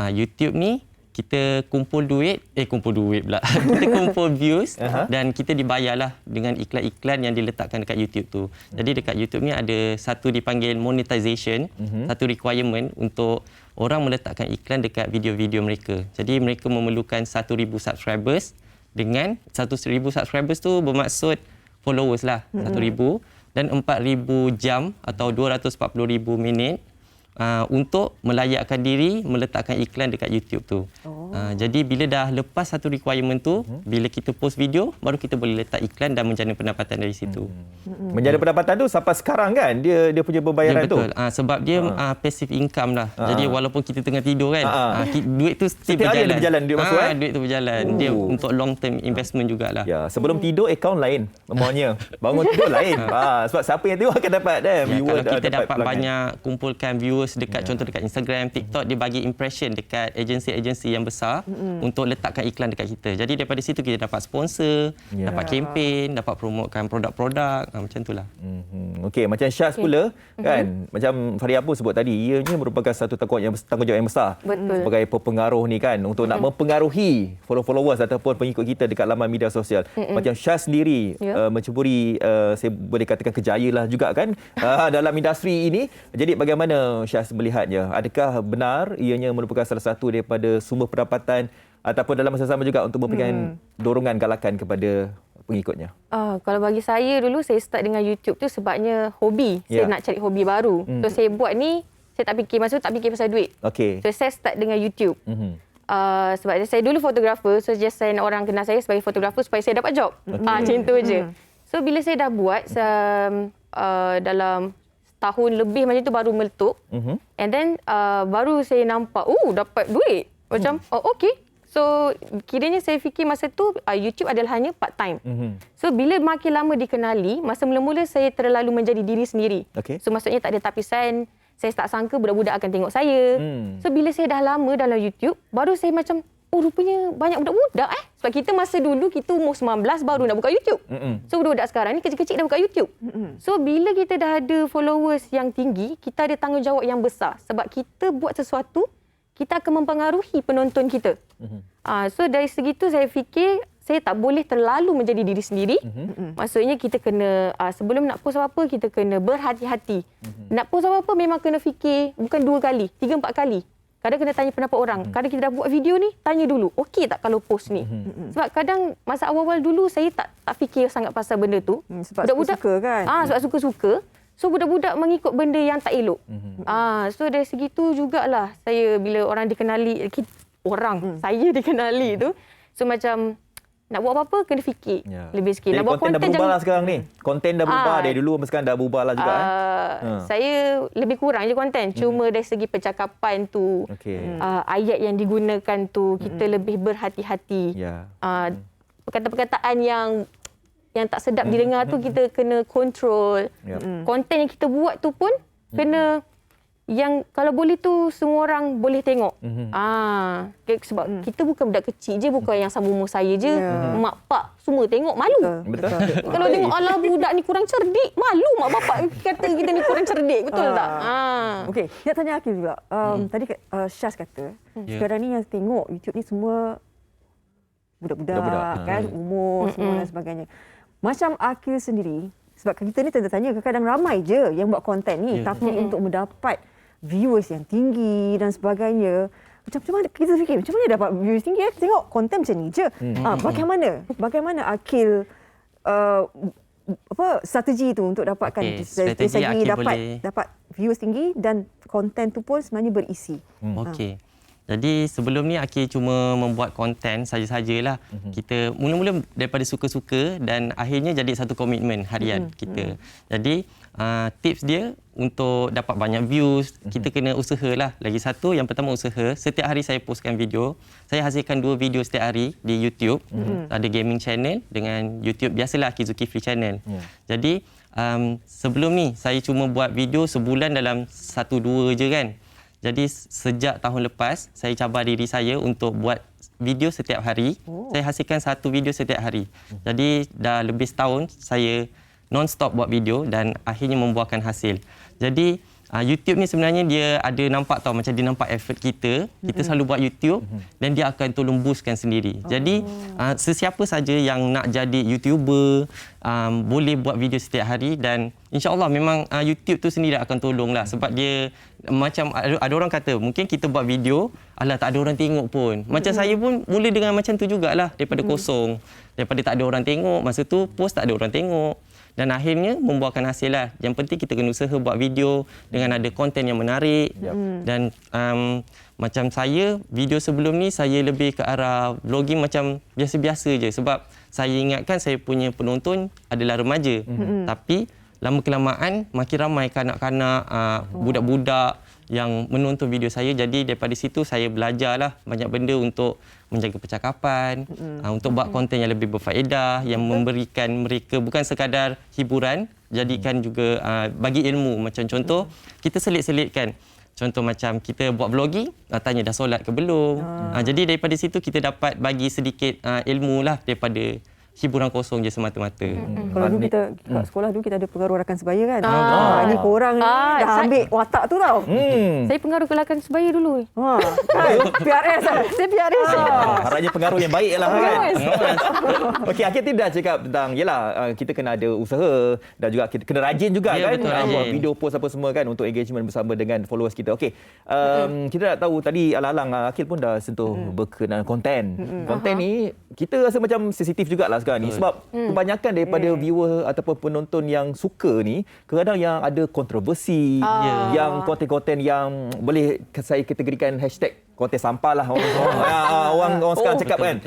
S9: YouTube ni kita kumpul duit pula. Kita kumpul views dan kita dibayarlah dengan iklan-iklan yang diletakkan dekat YouTube tu. Jadi dekat YouTube ni ada satu dipanggil monetization, satu requirement untuk orang meletakkan iklan dekat video-video mereka. Jadi mereka memerlukan 1,000 subscribers. Dengan 1,000 subscribers tu bermaksud followers lah, 1,000 dan 4,000 jam atau 240,000 minit untuk melayakkan diri meletakkan iklan dekat YouTube tu. Jadi bila dah lepas satu requirement tu, bila kita post video, baru kita boleh letak iklan dan menjana pendapatan dari situ.
S4: Menjana pendapatan tu sampai sekarang kan dia punya pembayaran tu.
S9: Betul. Sebab dia passive income lah. Jadi walaupun kita tengah tidur kan, duit tu
S4: setiap hari ada berjalan duit masuk
S9: duit tu berjalan. Dia untuk long term investment jugalah.
S4: Ya, sebelum tidur akaun lain maunya. Bangun tidur lain. Sebab siapa yang tengok akan dapat
S9: kalau kita dapat banyak kumpulkan viewers dekat contoh dekat Instagram, TikTok, dia bagi impression dekat agensi-agensi yang besar untuk letakkan iklan dekat kita. Jadi daripada situ kita dapat sponsor, dapat kempen, dapat promotekan produk-produk, macam itulah.
S4: Okey, macam Syaz pula kan, macam Faria pun sebut tadi, ianya merupakan satu tanggungjawab yang besar. Sebagai pengaruh ni kan, untuk nak mempengaruhi followers ataupun pengikut kita dekat laman media sosial. Macam Syaz sendiri mencuburi, saya boleh katakan kejaya lah juga kan dalam industri ini. Jadi bagaimana Syaz melihatnya? Adakah benar ianya merupakan salah satu daripada sumber pendapatan ataupun dalam masa sama juga untuk memberikan dorongan galakan kepada pengikutnya?
S16: Kalau bagi saya dulu, saya start dengan YouTube tu sebabnya hobi. Saya nak cari hobi baru. So saya buat ni, saya tak fikir, masa tu tak fikir pasal duit.
S4: Okey.
S16: So saya start dengan YouTube. Sebab saya dulu fotografer, so just saya nak orang kenal saya sebagai fotografer supaya saya dapat job. Macam tu je. So bila saya dah buat dalam tahun lebih macam tu baru meletup. And then baru saya nampak, dapat duit. Macam, okey. So kiranya saya fikir masa tu YouTube adalah hanya part time. So bila makin lama dikenali, masa mula-mula saya terlalu menjadi diri sendiri. So maksudnya tak ada tapisan. Saya tak sangka budak-budak akan tengok saya. So bila saya dah lama dalam YouTube, baru saya macam, rupanya banyak budak-budak Sebab kita masa dulu, kita umur 19 baru nak buka YouTube. So budak-budak sekarang ni kecil-kecil dah buka YouTube. So bila kita dah ada followers yang tinggi, kita ada tanggungjawab yang besar. Sebab kita buat sesuatu, kita akan mempengaruhi penonton kita. So dari segitu saya fikir, saya tak boleh terlalu menjadi diri sendiri. Maksudnya kita kena, sebelum nak post apa-apa, kita kena berhati-hati. Nak post apa-apa memang kena fikir, bukan 2 kali, 3-4 kali. Kadang kena tanya pendapat orang. Kadang kita dah buat video ni, tanya dulu, okey tak kalau post ni? Sebab kadang masa awal-awal dulu, saya tak fikir sangat pasal benda tu.
S3: Sebab suka-suka kan?
S16: Sebab suka-suka. So budak-budak mengikut benda yang tak elok. So dari segitu jugalah saya bila orang dikenali, saya dikenali tu. So macam nak buat apa-apa kena fikir lebih sikit.
S4: Jadi
S16: nak buat
S4: konten dah berubah lah sekarang ni. Konten dah berubah dari dulu sampai sekarang dah berubah lah juga.
S16: Saya lebih kurang je konten. Cuma dari segi percakapan tu, ayat yang digunakan tu, kita lebih berhati-hati. Perkataan-perkataan yang tak sedap didengar tu kita kena kontrol. Konten yang kita buat tu pun kena yang kalau boleh tu semua orang boleh tengok. Sebab kita bukan budak kecil je, bukan yang sama umur saya je. Mak pak semua tengok, malu.
S4: Betul.
S16: Kalau tengok ala budak ni kurang cerdik, malu mak bapak kata kita ni kurang cerdik, betul tak?
S3: Okey, nak tanya Akil juga. Tadi Syaz kata, sekarang ni yang tengok YouTube ni semua budak-budak kan, umur semua dan sebagainya. Macam Akil sendiri, sebab kita ni tanya kadang-kadang ramai je yang buat konten ni, tapi untuk mendapat viewers yang tinggi dan sebagainya, macam mana kita fikir, macam mana dapat viewers tinggi? Tengok konten macam ni je. Bagaimana Akil strategi tu untuk dapatkan strategi dapat viewers tinggi dan konten tu pun sebenarnya berisi.
S17: Jadi sebelum ni Akil cuma membuat konten saja-sajalah. Kita mula-mula daripada suka-suka dan akhirnya jadi satu komitmen harian kita. Jadi tips dia untuk dapat banyak views, kita kena usahalah. Lagi satu, yang pertama usaha. Setiap hari saya postkan video. Saya hasilkan 2 video setiap hari di YouTube. Ada gaming channel dengan YouTube biasalah Akil Zulkifli channel. Jadi sebelum ni saya cuma buat video sebulan dalam 1-2 je kan. Jadi sejak tahun lepas, saya cabar diri saya untuk buat video setiap hari. Saya hasilkan 1 video setiap hari. Jadi dah lebih setahun saya non-stop buat video dan akhirnya membuahkan hasil. Jadi YouTube ni sebenarnya dia ada nampak tau, macam dia nampak effort kita. Kita selalu buat YouTube dan dia akan tolong boostkan sendiri. Jadi sesiapa saja yang nak jadi YouTuber boleh buat video setiap hari dan insya-Allah memang YouTube tu sendiri akan tolonglah sebab dia macam ada orang kata mungkin kita buat video alah tak ada orang tengok pun. Macam saya pun mula dengan macam tu jugalah daripada kosong. Daripada tak ada orang tengok, masa tu post tak ada orang tengok. Dan akhirnya membuahkan hasil lah. Yang penting kita kena usaha buat video dengan ada konten yang menarik. Dan macam saya, video sebelum ni saya lebih ke arah vlogging macam biasa-biasa je. Sebab saya ingatkan saya punya penonton adalah remaja. Tapi lama-kelamaan makin ramai kanak-kanak, budak-budak yang menonton video saya. Jadi daripada situ saya belajarlah banyak benda untuk menjaga percakapan, untuk buat konten yang lebih berfaedah, yang memberikan mereka bukan sekadar hiburan, jadikan juga bagi ilmu. Macam contoh, kita selit-selitkan. Contoh macam kita buat vlogging, tanya dah solat ke belum. Jadi daripada situ kita dapat bagi sedikit ilmu lah daripada hiburan kosong je semata-mata.
S3: Kalau dulu kita kat sekolah dulu kita ada pengaruh rakan sebaya kan. Ni korang ni dah ambil watak tu tau.
S16: Saya pengaruh rakan sebaya dulu.
S3: PRS lah. Saya PRS.
S4: Harapnya pengaruh yang baik lah kan. Okey, Akil tidak cakap tentang yalah kita kena ada usaha dan juga kita kena rajin juga kan. Buat video post apa semua kan untuk engagement bersama dengan followers kita. Okey. Kita nak tahu tadi alang-alang Akil pun dah sentuh berkenaan konten. Konten ni kita rasa macam sensitif jugalah sekarang ni sebab kebanyakan daripada viewer ataupun penonton yang suka ni kadang yang ada kontroversi, yang konten-konten yang boleh saya kategorikan hashtag konten sampah lah orang sekarang cakap kan.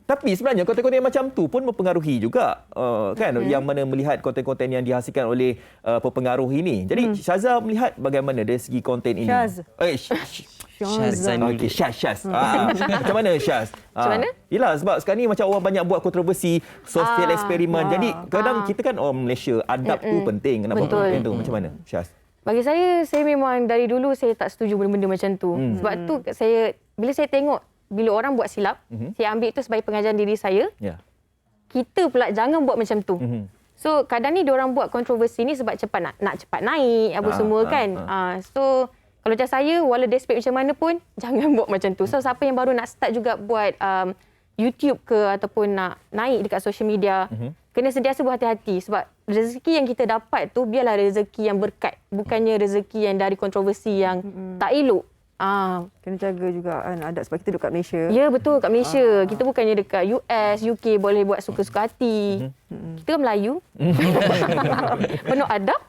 S4: Tapi sebenarnya konten-konten macam tu pun mempengaruhi juga kan yang mana melihat konten-konten yang dihasilkan oleh pepengaruh ini. Jadi Syaza melihat bagaimana dari segi konten ini? Syaz. Macam mana Syaz?
S16: Macam mana?
S4: Yelah sebab sekarang ni macam orang banyak buat kontroversi, sosial eksperimen. Jadi kadang kita kan orang Malaysia, adab tu penting. Nak buat konten tu. Macam mana Syaz?
S16: Bagi saya memang dari dulu saya tak setuju benda-benda macam tu. Sebab tu bila saya tengok bila orang buat silap, saya ambil itu sebagai pengajaran diri saya. Kita pula jangan buat macam tu. So kadang ni diorang buat kontroversi ni sebab cepat nak cepat naik apa semua kan. So kalau macam saya, walau desperate macam mana pun jangan buat macam tu. So siapa yang baru nak start juga buat YouTube ke ataupun nak naik dekat social media, kena sentiasa berhati-hati sebab rezeki yang kita dapat tu biarlah rezeki yang berkat, bukannya rezeki yang dari kontroversi yang tak elok.
S3: Kena jaga juga kan adab sebab kita duduk kat Malaysia.
S16: Ya betul, kat Malaysia. Kita bukannya dekat US, UK boleh buat suka-suka hati. Kita kan Melayu. Penuh adab.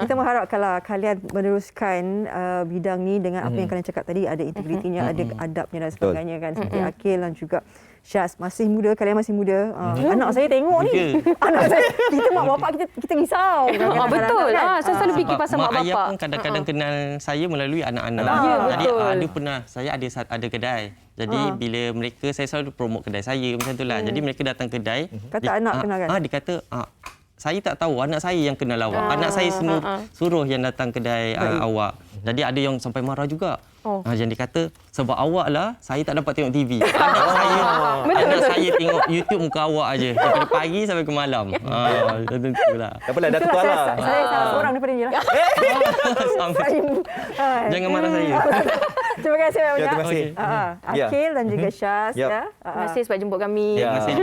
S3: Kita mengharapkanlah kalian meneruskan bidang ni dengan apa yang kalian cakap tadi, ada integritinya, ada adabnya dan sebagainya kan. Seperti Akil dan juga Syaz masih muda, kalian masih muda. Anak saya tengok ni. Anak saya, kita mak bapak kita risau.
S16: Betul. Saya selalu fikir pasal mak bapak.
S17: Ayah pun kadang-kadang kenal saya melalui anak-anak. Jadi ada pernah saya ada kedai. Jadi bila mereka, saya selalu promote kedai saya macam itulah. Jadi mereka datang kedai.
S3: Kata anak kenal kan?
S17: Dia kata saya tak tahu, anak saya yang kenal awak. Anak saya suruh yang datang kedai awak. Jadi ada yang sampai marah juga. Yang dia kata sebab awak lah saya tak dapat tengok TV. Anak saya tengok YouTube muka awak aje daripada pagi sampai ke malam. Tentulah.
S4: Tak apalah, dah tukar lah.
S3: Saya salah seorang daripada dia lah.
S17: Jangan marah saya.
S3: Terima kasih banyak.
S4: Terima kasih.
S3: Akil dan juga Syaz.
S16: Terima kasih sebab jemput kami.
S4: Terima kasih.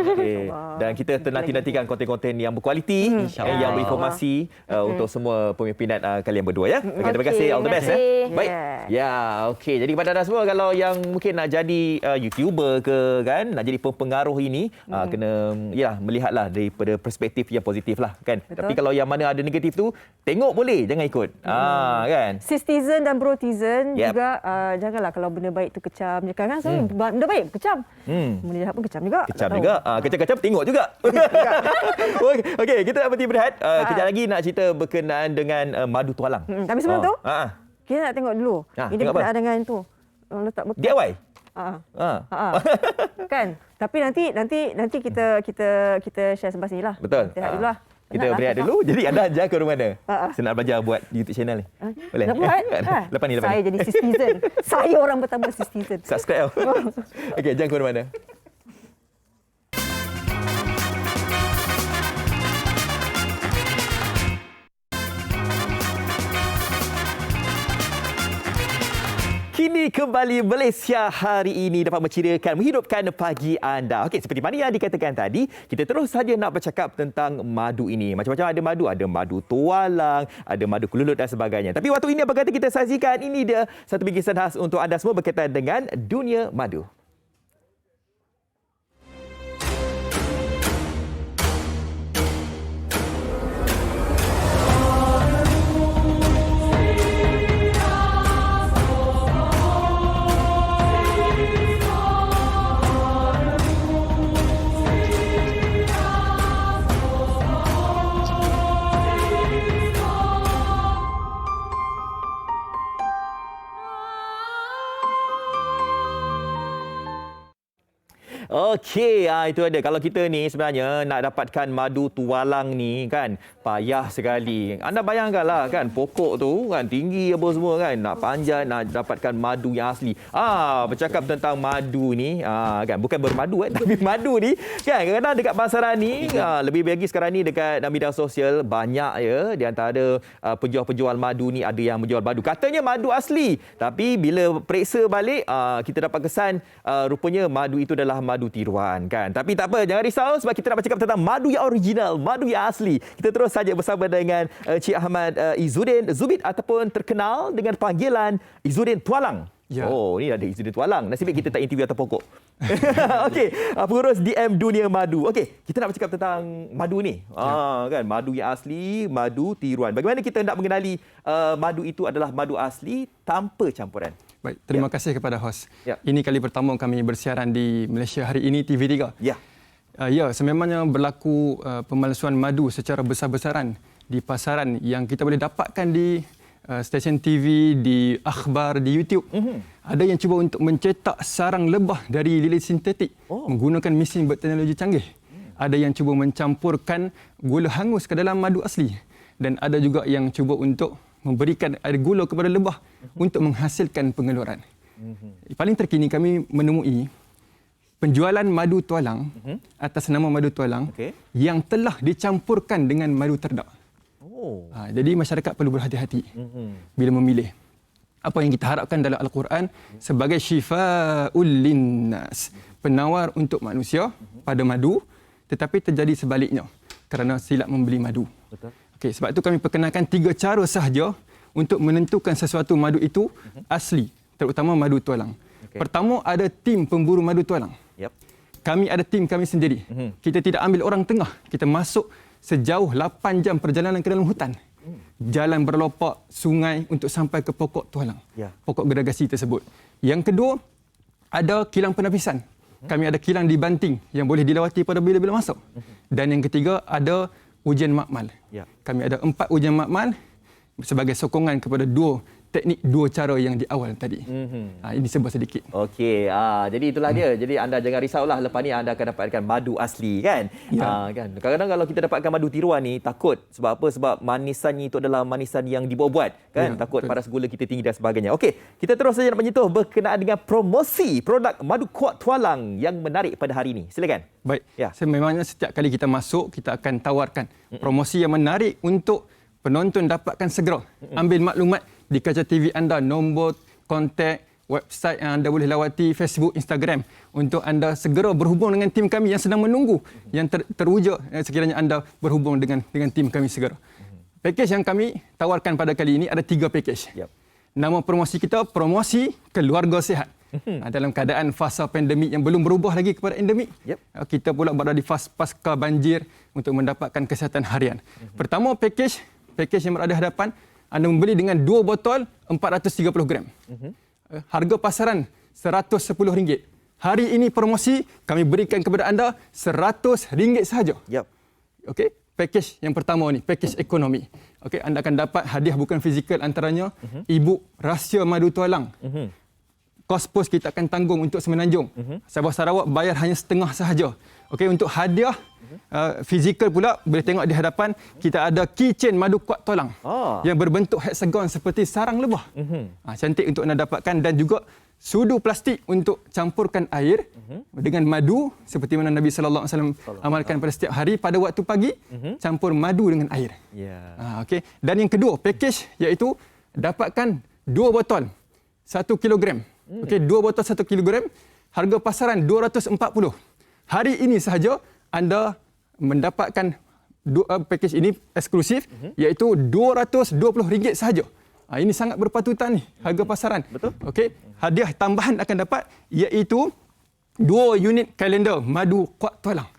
S4: Dan kita nanti-nantikan konten-konten yang berkualiti, yang berinformasi untuk semua pemimpinan kalian berdua ya. Terima kasih. All the best. Baik. Ya, okey. Jadi kepada anda semua kalau yang mungkin nak jadi YouTuber ke kan, nak jadi pempengaruh ini, kena melihatlah daripada perspektif yang positif lah kan.
S3: Betul.
S4: Tapi kalau yang mana ada negatif tu, tengok boleh, jangan ikut. Kan.
S3: Sistizen dan brotizen juga janganlah kalau benda baik tu kecam. Kan benda baik kecam. Benda jahat pun kecam juga.
S4: Kecam juga. Kecam-kecam tengok juga. Okey, kita nak berhenti berehat. Kejap lagi nak cerita berkenaan dengan madu tualang.
S3: Tapi sebelum tu, kita nak tengok dulu. Ini berkenaan dengan tu. Letak bekas.
S4: DIY?
S3: Kan? Tapi nanti kita share selepas ni lah.
S4: Betul.
S3: Kita dulu lah.
S4: Kita berehat dulu. Jadi anda ajar ke rumah mana? Saya nak belajar buat YouTube channel ni. Boleh?
S3: Nak buat?
S4: Lepas ni.
S3: Saya jadi citizen. Saya orang pertama citizen.
S4: Subscribe. Okey, jangan ke mana. Kini kembali Malaysia hari ini dapat menceriakan, menghidupkan pagi anda. Okey, seperti mana yang dikatakan tadi, kita terus saja nak bercakap tentang madu ini. Macam-macam ada madu tualang, ada madu kelulut dan sebagainya. Tapi waktu ini apa kata kita saksikan, ini dia satu bingkisan khas untuk anda semua berkaitan dengan dunia madu. Okey, itu ada. Kalau kita ni sebenarnya nak dapatkan madu tualang ni kan, payah sekali. Anda bayangkanlah kan, pokok tu kan tinggi apa semua kan, nak panjat nak dapatkan madu yang asli. Bercakap tentang madu ni, kan bukan bermadu tapi madu ni kan kadang-kadang dekat pasaran ni, lebih lagi sekarang ni dekat media sosial banyak ya di antara penjual-penjual madu ni ada yang menjual madu. Katanya madu asli, tapi bila periksa balik kita dapat kesan rupanya madu itu adalah madu tiruan kan. Tapi tak apa, jangan risau sebab kita nak bercakap tentang madu yang original, madu yang asli. Kita terus saja bersama dengan Cik Ahmad Izzuddin Zubit ataupun terkenal dengan panggilan Izzuddin Tualang.
S18: Ya.
S4: Oh, ni ada insiden tualang. Nasib baik kita tak interview atas pokok. Okey, pengurus DM Dunia Madu. Okey, kita nak bercakap tentang madu ni. Kan, madu yang asli, madu tiruan. Bagaimana kita nak mengenali madu itu adalah madu asli tanpa campuran?
S18: Baik, terima kasih kepada hos. Ini kali pertama kami bersiaran di Malaysia hari ini TV3.
S4: Ya.
S18: Ya, sememangnya berlaku pemalsuan madu secara besar-besaran di pasaran yang kita boleh dapatkan di stesen TV, di akhbar, di YouTube. Ada yang cuba untuk mencetak sarang lebah dari lilin sintetik menggunakan mesin berteknologi canggih. Ada yang cuba mencampurkan gula hangus ke dalam madu asli. Dan ada juga yang cuba untuk memberikan air gula kepada lebah untuk menghasilkan pengeluaran. Paling terkini kami menemui penjualan madu tualang atas nama madu tualang yang telah dicampurkan dengan madu terdak. Jadi masyarakat perlu berhati-hati bila memilih. Apa yang kita harapkan dalam Al-Quran sebagai syifaul linnas, penawar untuk manusia pada madu, tetapi terjadi sebaliknya kerana silap membeli madu.
S4: Betul.
S18: Okey, sebab itu kami perkenalkan 3 cara sahaja untuk menentukan sesuatu madu itu asli, terutama madu tualang. Pertama, ada tim pemburu madu tualang. Kami ada tim kami sendiri. Kita tidak ambil orang tengah. Kita masuk sejauh 8 jam perjalanan ke dalam hutan. Jalan berlopak, sungai untuk sampai ke pokok tualang. Pokok geragasi tersebut. Yang kedua, ada kilang penapisan. Kami ada kilang di Banting yang boleh dilawati pada bila-bila masuk. Dan yang ketiga, ada ujian makmal. Kami ada 4 ujian makmal sebagai sokongan kepada 2 teknik, 2 cara yang di awal tadi. Ini sebut sedikit.
S4: Okey, jadi itulah dia. Jadi anda jangan risaulah, lepas ni anda akan dapatkan madu asli kan. Kan. Kadang-kadang kalau kita dapatkan madu tiruan ni takut sebab apa? Sebab manisannya itu adalah manisan yang dibuat-buat kan. Takut paras gula kita tinggi dan sebagainya. Okey, kita terus saja nak menyentuh berkenaan dengan promosi produk madu kuat tualang yang menarik pada hari ini. Silakan.
S18: Baik. Sememangnya setiap kali kita masuk, kita akan tawarkan promosi yang menarik untuk penonton dapatkan segera ambil maklumat di kaca TV anda, nombor kontak, website yang anda boleh lawati, Facebook, Instagram, untuk anda segera berhubung dengan tim kami yang sedang menunggu, yang terwujud sekiranya anda berhubung dengan tim kami segera. Pakej yang kami tawarkan pada kali ini ada 3 pakej. Nama promosi kita, promosi keluarga sihat. Dalam keadaan fasa pandemik yang belum berubah lagi kepada endemik, kita pula berada di fasa pasca banjir untuk mendapatkan kesihatan harian. Pertama, pakej yang berada di hadapan, anda membeli dengan 2 botol 430 gram. Harga pasaran RM110. Hari ini promosi kami berikan kepada anda RM100 sahaja. Okey, pakej yang pertama ni, pakej ekonomi. Okey, anda akan dapat hadiah bukan fizikal, antaranya e-book Rahsia Madu Tualang. Kos pos kita akan tanggung untuk Semenanjung. Sabah Sarawak bayar hanya setengah sahaja. Okey, untuk hadiah fizikal pula boleh tengok di hadapan kita ada keychain madu kuat tualang yang berbentuk heksagon seperti sarang lebah. Cantik untuk anda dapatkan, dan juga sudu plastik untuk campurkan air dengan madu seperti mana Nabi sallallahu alaihi wasallam amalkan pada setiap hari pada waktu pagi, campur madu dengan air. Okey, dan yang kedua pakej iaitu dapatkan 2 botol 1 kilogram. Okey, 2 botol 1 kilogram, harga pasaran 240. Hari ini sahaja anda mendapatkan pakej ini eksklusif, iaitu RM220 sahaja. Ini sangat berpatutan ni harga pasaran. Betul. Okey, hadiah tambahan akan dapat iaitu 2 unit kalender madu kuat tualang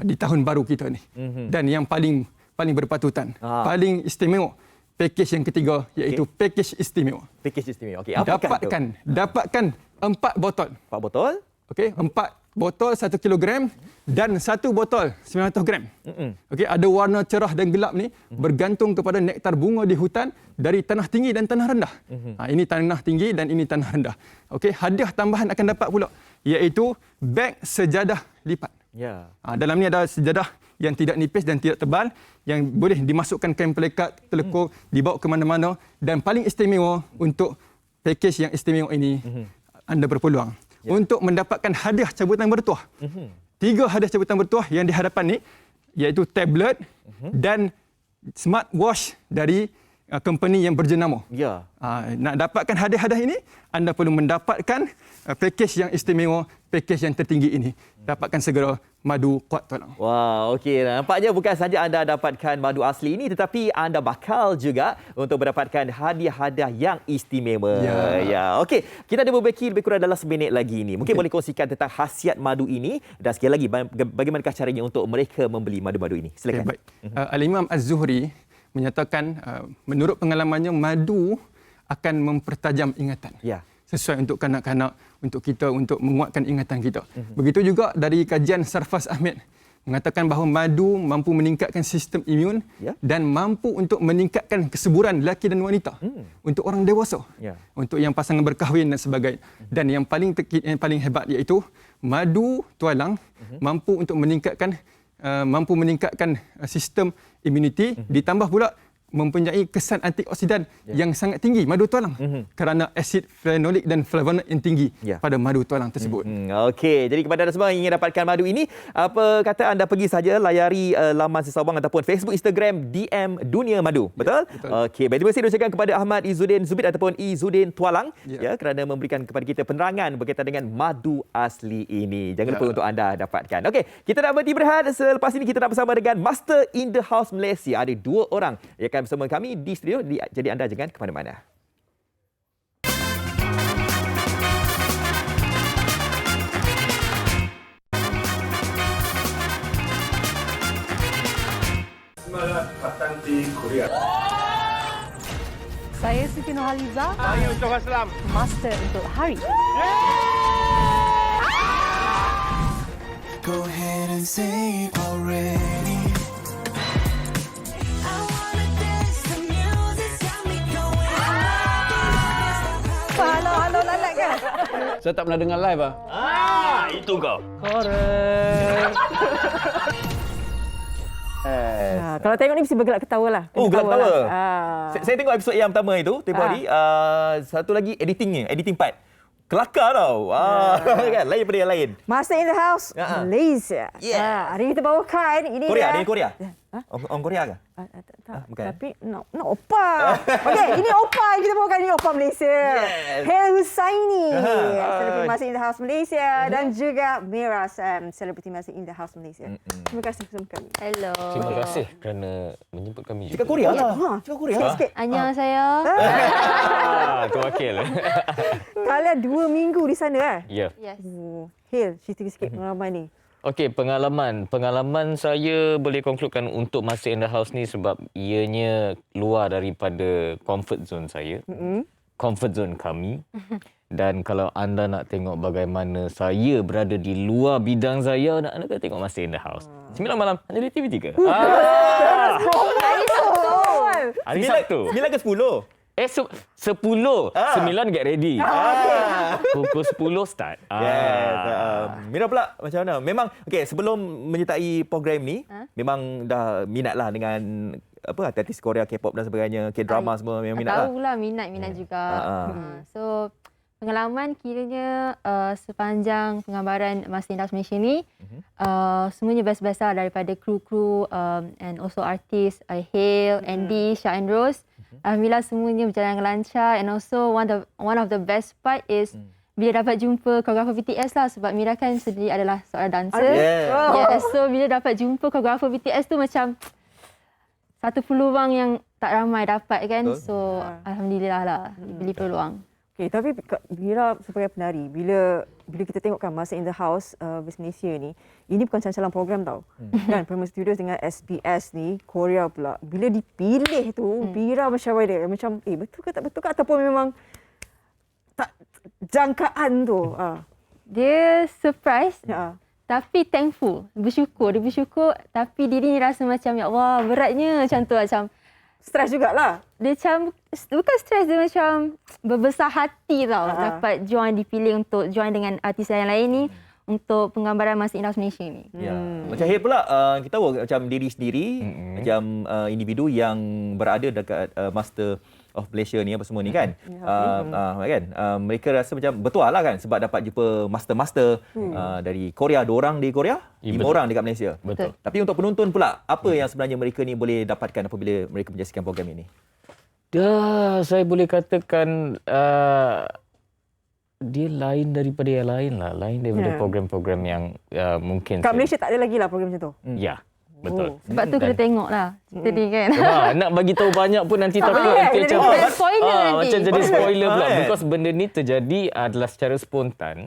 S18: di tahun baru kita ni. Dan yang paling berpatutan, paling istimewa, pakej yang ketiga iaitu pakej istimewa.
S4: Pakej istimewa. Okey,
S18: dapatkan 4 botol.
S4: 4 botol?
S18: Okey, 4 botol 1 kilogram dan 1 botol 900 gram. Okey, ada warna cerah dan gelap ni bergantung kepada nektar bunga di hutan dari tanah tinggi dan tanah rendah. Ini tanah tinggi dan ini tanah rendah. Okey, hadiah tambahan akan dapat pula iaitu beg sejadah lipat. Dalam ni ada sejadah yang tidak nipis dan tidak tebal yang boleh dimasukkan kain pelekat, telekung, dibawa ke mana-mana, dan paling istimewa untuk pakej yang istimewa ini anda berpeluang untuk mendapatkan hadiah cabutan bertuah. 3 hadiah cabutan bertuah yang di hadapan ni iaitu tablet dan smartwatch dari company yang berjenama.
S4: Ya.
S18: Nak dapatkan hadiah-hadiah ini, anda perlu mendapatkan package yang istimewa, package yang tertinggi ini. Dapatkan segera madu kuat tulang.
S4: Wah, okey. Nampaknya bukan saja anda dapatkan madu asli ini, tetapi anda bakal juga untuk mendapatkan hadiah-hadiah yang istimewa. Ya. Okey, kita ada berbeki lebih kurang dalam seminit lagi ini. Mungkin boleh kongsikan tentang khasiat madu ini dan sekali lagi bagaimanakah caranya untuk mereka membeli madu-madu ini. Silakan.
S18: Baik. Al-Imam Az-Zuhri menyatakan menurut pengalamannya madu akan mempertajam ingatan.
S4: Ya.
S18: Sesuai untuk kanak-kanak, untuk kita, untuk menguatkan ingatan kita. Begitu juga dari kajian Sarfaz Ahmed mengatakan bahawa madu mampu meningkatkan sistem imun dan mampu untuk meningkatkan kesuburan lelaki dan wanita untuk orang dewasa, untuk yang pasangan berkahwin dan sebagainya. Dan yang paling hebat iaitu madu tualang mampu untuk meningkatkan sistem imuniti, ditambah pula mempunyai kesan antioksidan yang sangat tinggi madu tualang kerana asid fenolik dan flavonoid yang tinggi pada madu tualang tersebut.
S4: Okey, jadi kepada anda semua yang ingin dapatkan madu ini, apa kata anda pergi saja layari laman Sesawang ataupun Facebook, Instagram DM Dunia Madu. Betul? Okey, baik, terima kasih diucapkan kepada Ahmad Izzuddin Zubid ataupun Izzuddin Tualang kerana memberikan kepada kita penerangan berkaitan dengan madu asli ini. Jangan lupa untuk anda dapatkan. Okey, kita nak berhenti berehat. Selepas ini kita nak bersama dengan Master in the House Malaysia. Ada 2 orang yang akan bersama kami di studio. Jadi anda jangan ke mana-mana.
S19: Semangat Kapten di Korea.
S20: Saya Siti Nurhaliza.
S19: Saya Ucap Aslam.
S20: Master untuk hari.
S2: Go ahead and say it already.
S20: Halo lalat kan?
S19: Saya tak pernah dengar live
S10: Itu kau.
S20: Korek.
S3: Kalau tengok ni mesti bergelak ketawa lah.
S4: Oh, gelak ketawa.
S3: Lah.
S4: Saya tengok episod yang pertama itu tempoh hari. Satu lagi editing part. Kelakar tau. Kan? Lain daripada yang lain.
S3: Master in the House Malaysia. Hari ini kita bawakan ini
S4: Korea,
S3: dia.
S4: ini Korea. Orang Korea ke? Bukan.
S3: Tapi no Oppa. Okey, ini Oppa yang kita bawakan, ini Oppa Malaysia. Hel Husaini, selebriti Master in the House Malaysia dan juga Mira Sam, selebriti Master in the House Malaysia. Terima kasih bersama kami.
S16: Hello.
S21: Terima kasih kerana menjemput kami.
S4: Cakap Korea lah.
S3: Cakap Korea. Sikit.
S16: Annyeonghaseyo.
S21: Tu wakil.
S3: Kalian 2 minggu di sana
S21: Ya.
S16: Yes.
S3: Hel, cerita sikit pengalaman ni.
S21: Okey, pengalaman saya boleh konkludkan untuk Master in the House ni sebab ianya luar daripada comfort zone saya. Comfort zone kami. Dan kalau anda nak tengok bagaimana saya berada di luar bidang saya, anda kena tengok Master in the House. 9 malam hanya di TV3. Hari Sabtu.
S4: 9 ke 10?
S21: 10. 9 get ready. Pukul 10 start.
S4: Yes. Mira pula macam mana? Memang sebelum menyertai program ni memang dah minat lah dengan artis Korea, K-pop dan sebagainya, K-drama semua memang minat lah.
S16: Tahulah minat juga. So pengalaman kiranya sepanjang penggambaran Master in the House Malaysia ni semuanya best-best lah, daripada kru-kru and also artis Hale, Andy, Syah and Rose. Alhamdulillah semuanya berjalan dengan lancar, and also one of the best part is bila dapat jumpa koreografer BTS lah, sebab Mira kan sendiri adalah seorang dancer. Yes, so bila dapat jumpa koreografer BTS tu macam satu peluang yang tak ramai dapat kan. So alhamdulillah lah diberi peluang.
S3: Okay, tapi Mira sebagai penari, bila kita tengokkan Master in the House Malaysia ni, ini bukan calon program tau. Kan Premier Studios dengan SBS ni, Korea pula. Bila dipilih tu, Mira macam mana? Macam betul ke tak betul ke, ataupun memang tak jangkaan tu?
S16: Dia surprise. Tapi thankful, bersyukur. Dia bersyukur tapi diri ni rasa macam ya Allah beratnya macam tu, macam
S3: stres jugalah.
S16: Dia macam bukan stres, dia macam berbesar hati tau dapat dipilih untuk join dengan artis yang lain ni untuk penggambaran Master in the House Malaysia ni.
S4: Macam Hel pula, kita tahu macam diri sendiri, macam individu yang berada dekat Master of Malaysia ni apa semua ni kan. Kan mereka rasa macam bertuah lah kan sebab dapat jumpa master-master dari Korea, 2 orang di Korea, 5 orang dekat Malaysia.
S21: Betul.
S4: Tapi untuk penonton pula, apa yang sebenarnya mereka ni boleh dapatkan apabila mereka menyaksikan program ini?
S21: Saya boleh katakan dia lain daripada yang lain lah. Lain daripada program-program yang mungkin...
S3: Kat Malaysia tak ada lagi lah program macam tu?
S21: Ya, betul.
S16: Sebab tu kena tengok lah cerita ni kan.
S21: Nak bagi tahu banyak pun nanti takut nanti macam macam jadi spoiler pula. Because benda ni terjadi adalah secara spontan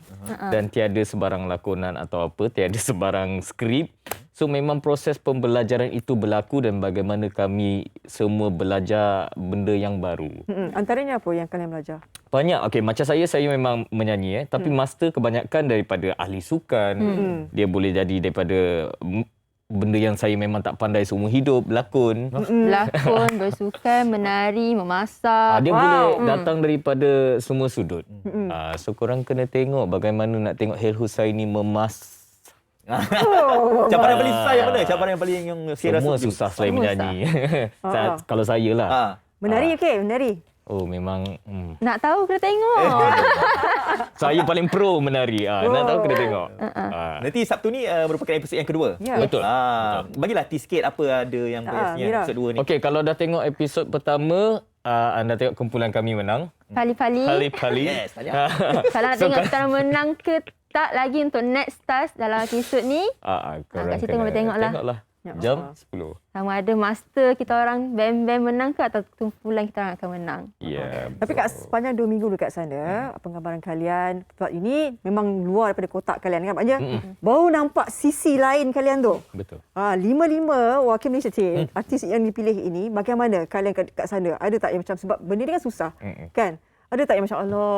S21: dan tiada sebarang lakonan atau apa, tiada sebarang skrip. So memang proses pembelajaran itu berlaku dan bagaimana kami semua belajar benda yang baru.
S3: Antaranya apa yang kalian belajar?
S21: Banyak. Okey, macam saya memang menyanyi tapi master kebanyakan daripada ahli sukan. Dia boleh jadi daripada benda yang saya memang tak pandai seumur hidup, berlakon.
S16: Berlakon, bersukan, menari, memasak.
S21: Dia boleh datang daripada semua sudut. So korang kena tengok bagaimana nak tengok Hel Husaini
S4: Cabaran paling susah yang mana? Cabaran yang paling yang
S21: semua susah selain menyanyi. Kalau saya lah.
S3: Menari okey, menari.
S21: Oh memang
S16: nak tahu kena tengok.
S21: Saya paling pro menari. Nak tahu kena tengok.
S4: Nanti Sabtu ni merupakan episod yang kedua.
S21: Betul.
S4: Bagilah tease sikit apa ada yang episod 2 ni.
S21: Okey, kalau dah tengok episod pertama, anda tengok kumpulan kami menang.
S16: Pali-pali.
S4: Yes,
S16: Kalau nak tengok kita menang ke tak lagi untuk next stars dalam episod ni.
S21: Korang
S16: Kat situ boleh tengoklah.
S21: Tengoklah. Jam 10.
S16: Sama ada master kita orang band-band menang ke atau kumpulan kita orang akan menang.
S3: Tapi kat sepanjang 2 minggu dekat sana, penggambaran kalian sebab ini memang luar daripada kotak kalian kan. Maknanya baru nampak sisi lain kalian tu.
S21: Betul.
S3: 5-5 wakil Malaysia team, artis yang dipilih ini, bagaimana kalian kat sana? Ada tak yang macam sebab benda ni kan susah kan? Ada tak yang macam Allah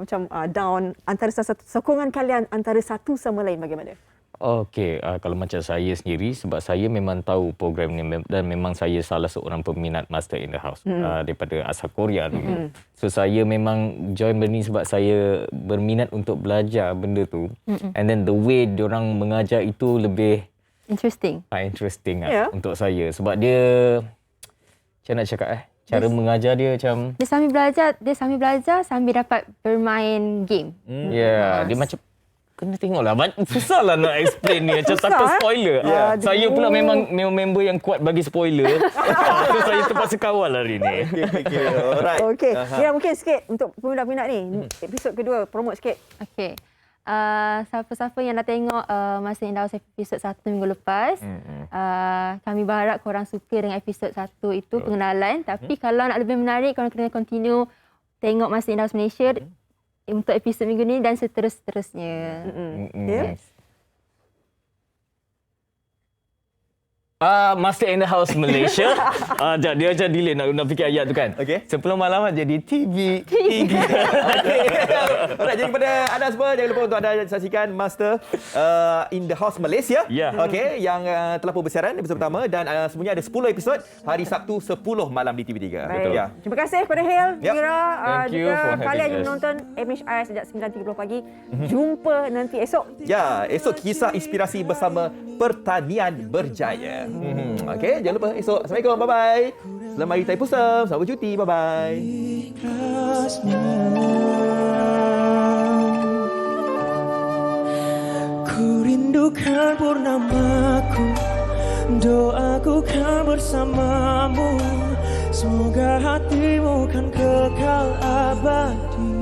S3: macam down antara satu sokongan kalian antara satu sama lain bagaimana?
S21: Okey, kalau macam saya sendiri sebab saya memang tahu program ni dan memang saya salah seorang peminat Master in the House daripada asal Korea dulu. So saya memang join benda ni sebab saya berminat untuk belajar benda tu. And then the way diorang mengajar itu lebih
S16: interesting.
S21: Interesting untuk saya sebab dia macam nak cakap cara mengajar dia macam
S16: dia sambil belajar sambil dapat bermain game.
S21: Dia macam kena tengoklah. Susahlah nak explain ni. Macam takut spoiler. Saya pula memang member yang kuat bagi spoiler. So saya terpaksa kawal hari ni.
S4: Alright.
S3: Okey. Mira mungkin sikit untuk peminat-peminat ni. Episod kedua, promote sikit.
S16: Okey. Siapa-siapa yang dah tengok Master in the House episod 1 minggu lepas, kami berharap korang suka dengan episod 1 itu pengenalan. Tapi kalau nak lebih menarik, korang kena continue tengok Master in the House Malaysia untuk episod minggu ni dan seterusnya.
S3: Yes.
S21: Master in the House Malaysia. Dia macam delay nak fikir ayat tu kan. Sebelum malam jadi TV.
S4: Alright, jadi kepada anda semua jangan lupa untuk anda saksikan Master in the House Malaysia. Okey, yang telah pun bersiaran episod pertama dan semuanya ada 10 episod hari Sabtu 10 malam di TV3.
S3: Betul. Terima kasih kepada Hel, Mira,
S21: Thank you for
S3: kalian
S21: having
S3: yang
S21: us.
S3: menonton MHI sejak 9.30 pagi. Jumpa nanti esok.
S4: Esok kisah inspirasi bersama Pertanian Berjaya. Okey, jangan lupa esok. Assalamualaikum, bye-bye. Selamat Hari Taipusam, selamat bercuti, bye-bye.
S2: Ku rindukan purnamaku, doaku kan bersamamu. Semoga hatimu kan kekal abadi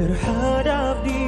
S2: terhadap diriku.